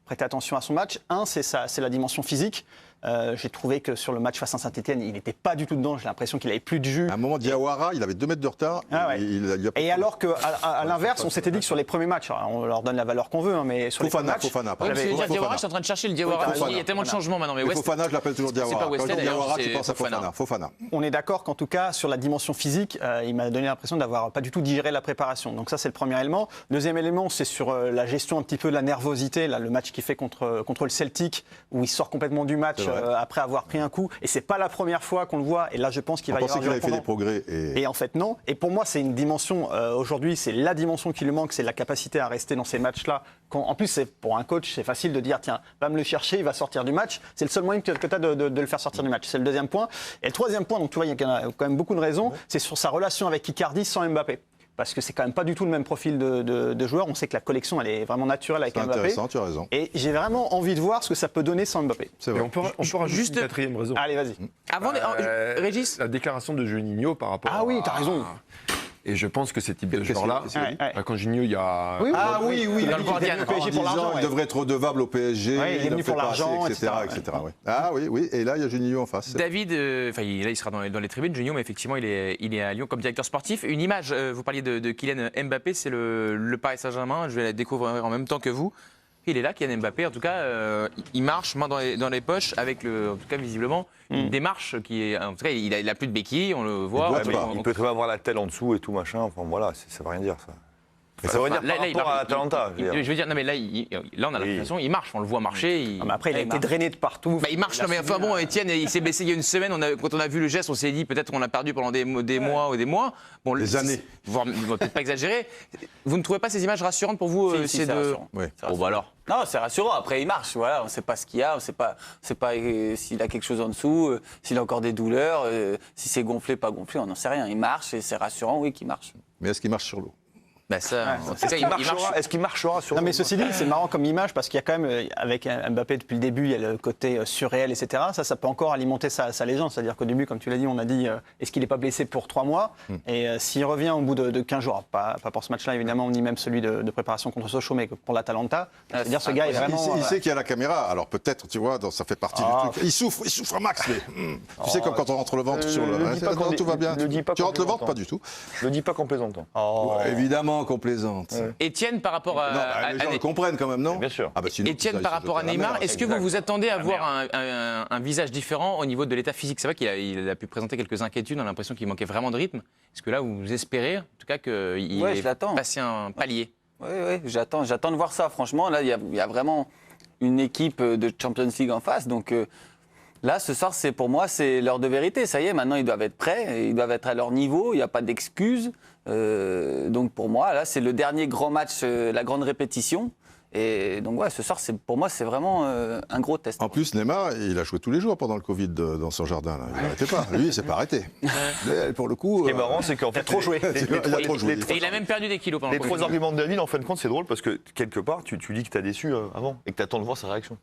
prêter attention à son match. Un, c'est la dimension physique. J'ai trouvé que sur le match face à Saint-Etienne, il n'était pas du tout dedans. J'ai l'impression qu'il n'avait plus de jus. À un moment, Diawara, il avait 2 mètres de retard. Et alors qu'à l'inverse, on s'était dit que sur les premiers matchs, on leur donne la valeur qu'on veut, mais sur les premiers matchs... Fofana. Diawara, je suis en train de chercher le Diawara. Il y a tellement de changements maintenant. Mais Fofana, je l'appelle toujours Diawara. Quand je dis Diawara, tu penses à Fofana. On est d'accord qu'en tout cas, sur la dimension physique, il m'a donné l'impression d'avoir pas du tout digéré la préparation. Donc ça, c'est le premier élément. Deuxième élément, c'est sur la gestion un petit peu de la nervosité. Là, le match qu'il fait contre le Celtic, où il sort complètement du match après avoir pris un coup. Et c'est pas la première fois qu'on le voit. Et là, je pense qu'il va y avoir... On pensait qu'il avait fait des progrès. Et en fait, non. Et pour moi, c'est une dimension, aujourd'hui, c'est la dimension qui lui manque, c'est la capacité à rester dans ces matchs-là. En plus, pour un coach, c'est facile de dire, tiens, va me le chercher, il va sortir du match. C'est le seul moyen que tu as de le faire sortir du match. C'est le deuxième point. Et le troisième point, donc tu vois, il y a quand même beaucoup de raisons, c'est sur sa relation avec Icardi sans Mbappé. Parce que c'est quand même pas du tout le même profil de joueur. On sait que la collection, elle est vraiment naturelle avec Mbappé. C'est intéressant, tu as raison. Et j'ai vraiment envie de voir ce que ça peut donner sans Mbappé. C'est vrai. On peut rajouter juste une 4e raison. Allez, vas-y. Avant, Régis, la déclaration de Juninho par rapport Ah oui, t'as raison. Et je pense que ces types de joueurs-là, quand Juninho, il y a... Oui, dans le Guardian. Il devrait être redevable au PSG, il est venu pour l'argent, etc. Ah oui, et là, il y a Juninho en face. David, là, il sera dans les tribunes, Juninho, mais effectivement, il est à Lyon comme directeur sportif. Une image, vous parliez de Kylian Mbappé, c'est le Paris Saint-Germain, je vais la découvrir en même temps que vous. Il est là, Kylian Mbappé. En tout cas, il marche main dans les poches avec, en tout cas, visiblement, une démarche qui est... En tout cas, il a plus de béquilles, on le voit. Il peut très bien avoir la telle en dessous et tout, machin. Enfin, voilà, ça veut rien dire, ça. Mais ça veut dire par rapport à Atalanta. Je veux dire, non mais là on a l'impression, il marche, on le voit marcher. Mais après, il a été drainé de partout. Il marche, non mais enfin bon, Etienne, il s'est blessé il y a une semaine. Quand on a vu le geste, on s'est dit peut-être qu'on l'a perdu pendant des mois ou des mois. Bon, des années. Voire, peut-être pas exagérer. Vous ne trouvez pas ces images rassurantes pour vous? C'est rassurant. Bon, bah alors. Non, c'est rassurant. Après, il marche. Voilà, on ne sait pas ce qu'il y a, on ne sait pas s'il a quelque chose en dessous, s'il a encore des douleurs, si c'est gonflé, pas gonflé, on n'en sait rien. Il marche et c'est rassurant, oui, qu'il marche. Mais est-ce qu'il marche sur l'eau? Bah ça, est-ce qu'il marchera sur... Non mais ceci dit, c'est marrant comme image parce qu'il y a quand même, avec Mbappé depuis le début, il y a le côté surréel, etc. Ça peut encore alimenter sa légende. C'est-à-dire qu'au début, comme tu l'as dit, on a dit est-ce qu'il n'est pas blessé pour 3 mois Et s'il revient au bout de 15 jours, pas pour ce match-là évidemment, ni même celui de préparation contre Sochaux, mais pour l'Atalanta, c'est-à-dire ce gars est vraiment... Il sait qu'il y a la caméra, alors peut-être, tu vois, ça fait partie du truc. Il souffre un max, mais tu sais comme quand on rentre le ventre sur le... Non, tout va bien. Tu rentres le ventre, pas du tout. Ne dis pas qu'en plaisantant. Évidemment qu'on plaisante. Étienne, par rapport à... Les gens le comprennent quand même, non? Bien sûr. Étienne, par rapport à Neymar, est-ce que vous vous attendez à voir un visage différent au niveau de l'état physique? C'est vrai qu'il a pu présenter quelques inquiétudes, on a l'impression qu'il manquait vraiment de rythme. Est-ce que là, vous espérez, en tout cas, qu'il ait passé un palier? Oui, j'attends de voir ça, franchement. Là, il y a vraiment une équipe de Champions League en face, donc... Là, ce soir, pour moi, c'est l'heure de vérité. Ça y est, maintenant, ils doivent être prêts, ils doivent être à leur niveau, il n'y a pas d'excuses. Donc, pour moi, là, c'est le dernier grand match, la grande répétition. Et donc, ce soir, pour moi, c'est vraiment un gros test. En plus, Neymar, il a joué tous les jours pendant le Covid dans son jardin. Là. Il n'arrêtait pas. Lui, il ne s'est pas arrêté. Mais pour le coup... Ce qui est marrant, c'est qu'en fait... trop joué. Il a trop joué. Et il a même perdu des kilos pendant le Covid. Les 3 arguments de David, en fin de compte, c'est drôle parce que, quelque part, tu dis que tu as déçu avant et que tu attends de voir sa réaction.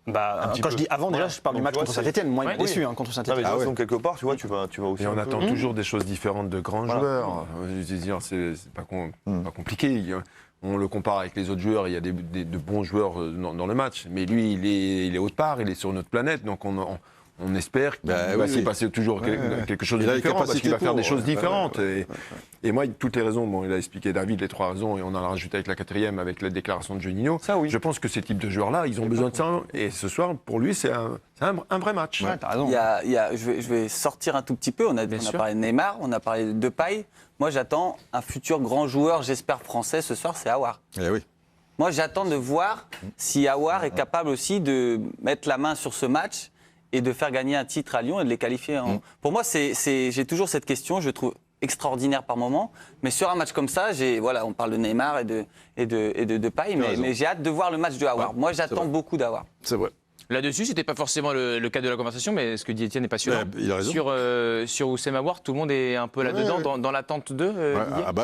Quand je dis avant, déjà, je parle du match contre Saint-Etienne. Moi, il m'a déçu contre Saint-Etienne. Donc, quelque part, tu vois, tu vas aussi... Et on attend toujours des choses différentes de grands joueurs. Je veux dire, c'est pas compliqué. On le compare avec les autres joueurs, il y a de bons joueurs dans le match. Mais lui, il est autre part, il est sur notre planète. Donc, on espère qu'il va s'y passer toujours quelque chose de différent, parce qu'il va faire des choses différentes. Et moi, toutes les raisons, il a expliqué David les 3 raisons, et on en a rajouté avec la 4e, avec la déclaration de Juninho. Je pense que ces types de joueurs-là, ils ont besoin de ça. Et ce soir, pour lui, c'est un vrai match. Ouais, t'as raison. Je vais sortir un tout petit peu. On a parlé de Neymar, on a parlé de Depay. Moi, j'attends un futur grand joueur, j'espère français, ce soir, c'est Aouar. Eh oui. Moi, j'attends de voir si Aouar est capable aussi de mettre la main sur ce match et de faire gagner un titre à Lyon et de les qualifier. Pour moi, j'ai toujours cette question, je trouve extraordinaire par moment, mais sur un match comme ça, on parle de Neymar et de Depay, mais j'ai hâte de voir le match de Aouar. Moi, j'attends beaucoup d'Aouar. C'est vrai. Là-dessus, c'était pas forcément le cadre de la conversation, mais ce que dit Étienne n'est pas sûr. Il a raison. Sur Oussem Aouar, tout le monde est un peu là-dedans, dans l'attente d'eux.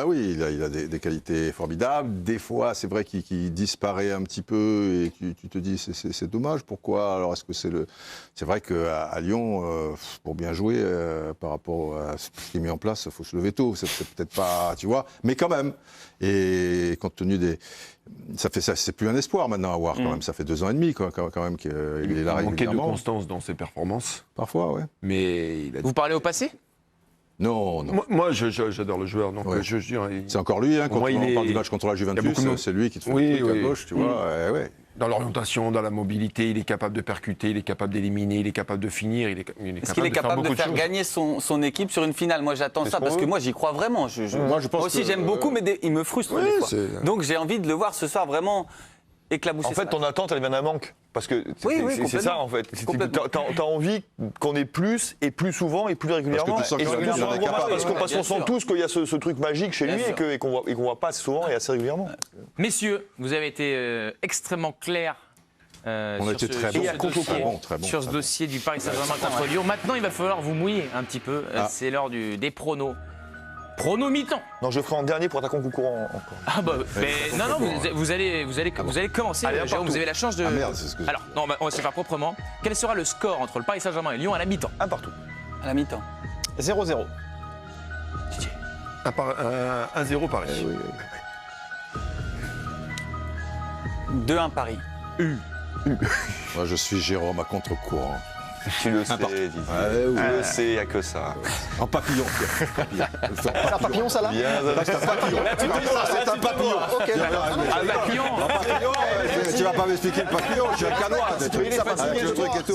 Oui, il a des qualités formidables. Des fois, c'est vrai qu'il disparaît un petit peu et tu te dis c'est dommage. Pourquoi? Alors, est-ce que c'est vrai qu'à Lyon, pour bien jouer par rapport à ce qui est mis en place, il faut se lever tôt. C'est peut-être pas, tu vois, mais quand même. Et compte tenu des... c'est plus un espoir maintenant à voir quand même. Ça fait 2 ans et demi quand même qu'il est là régulièrement. Il manquait de constance dans ses performances. Parfois, ouais. Mais vous parlez au passé? Non. Moi, j'adore le joueur. Donc c'est encore lui. Quand on parle du match contre la Juventus, c'est lui qui te fait le truc à gauche, tu vois. Dans l'orientation, dans la mobilité, il est capable de percuter, il est capable d'éliminer, il est capable de finir. Est-ce qu'il est capable de faire gagner son équipe sur une finale? Moi, j'attends ça parce que moi, j'y crois vraiment. Moi aussi, j'aime beaucoup, mais il me frustre des fois. Donc, j'ai envie de le voir ce soir vraiment éclabousser. En fait, ton attente, elle vient d'un manque. Parce que c'est ça, en fait. T'as envie qu'on ait plus, et plus souvent, et plus régulièrement. Parce qu'on sent tous qu'il y a ce truc magique chez lui et qu'on voit pas assez souvent et assez régulièrement. Messieurs, vous avez été extrêmement clairs. On a été très bon. Sur ce dossier du Paris Saint-Germain contre Lyon. Maintenant, il va falloir vous mouiller un petit peu. C'est l'heure des pronos. Pronos mi-temps. Non, je ferai en dernier pour attaquant concurrent encore. Vous allez commencer. Jérôme, vous avez la chance de. Merde, c'est ce que Alors, on va se faire proprement. Quel sera le score entre le Paris Saint-Germain et Lyon à la mi-temps? 1 partout. À la mi-temps. 0-0. 1-0 Paris. 2-1 Paris. Moi, je suis Jérôme à contre-courant. Tu le sais, Didier. Tu le sais, il n'y a que ça. En papillon. C'est un papillon, ça, là? C'est un papillon. C'est un papillon. Ok. Un papillon. Tu vas pas m'expliquer le papillon, je suis un canois. C'est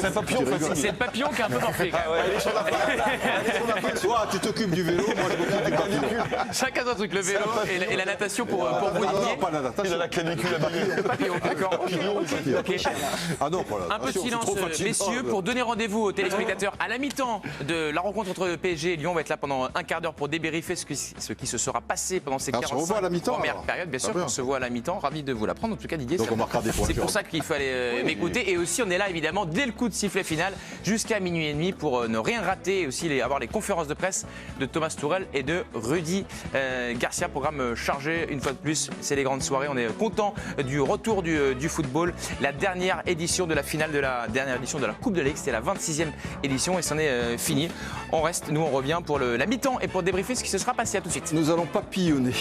un papillon fatigué. C'est le papillon qui est un peu morflé. Toi, tu t'occupes du vélo, moi je m'occupe du papillon. Chacun son truc, le vélo et la natation pour vous, Didier. Pas la natation. Il a la canicule à Paris. Le papillon, d'accord. Ah non, pas la natation. Un peu de silence, messieurs, pour donner rendez-vous rendez-vous aux téléspectateurs à la mi-temps de la rencontre entre le PSG et Lyon. On va être là pendant un quart d'heure pour débriefer ce qui se sera passé pendant ces 45 premières périodes. Bien sûr, on se voit à la mi-temps. Ravi de vous l'apprendre. En tout cas, Didier, c'est pour ça qu'il fallait m'écouter. Et aussi, on est là évidemment dès le coup de sifflet final jusqu'à minuit et demi pour ne rien rater et aussi avoir les conférences de presse de Thomas Tuchel et de Rudy Garcia. Programme chargé une fois de plus. C'est les grandes soirées. On est content du retour du football. La dernière édition de la finale de la dernière édition de la Coupe de la Ligue, c'était la 26e édition et c'en est fini. On reste, nous on revient pour la mi-temps et pour débriefer ce qui se sera passé. À tout de suite. Nous allons papillonner.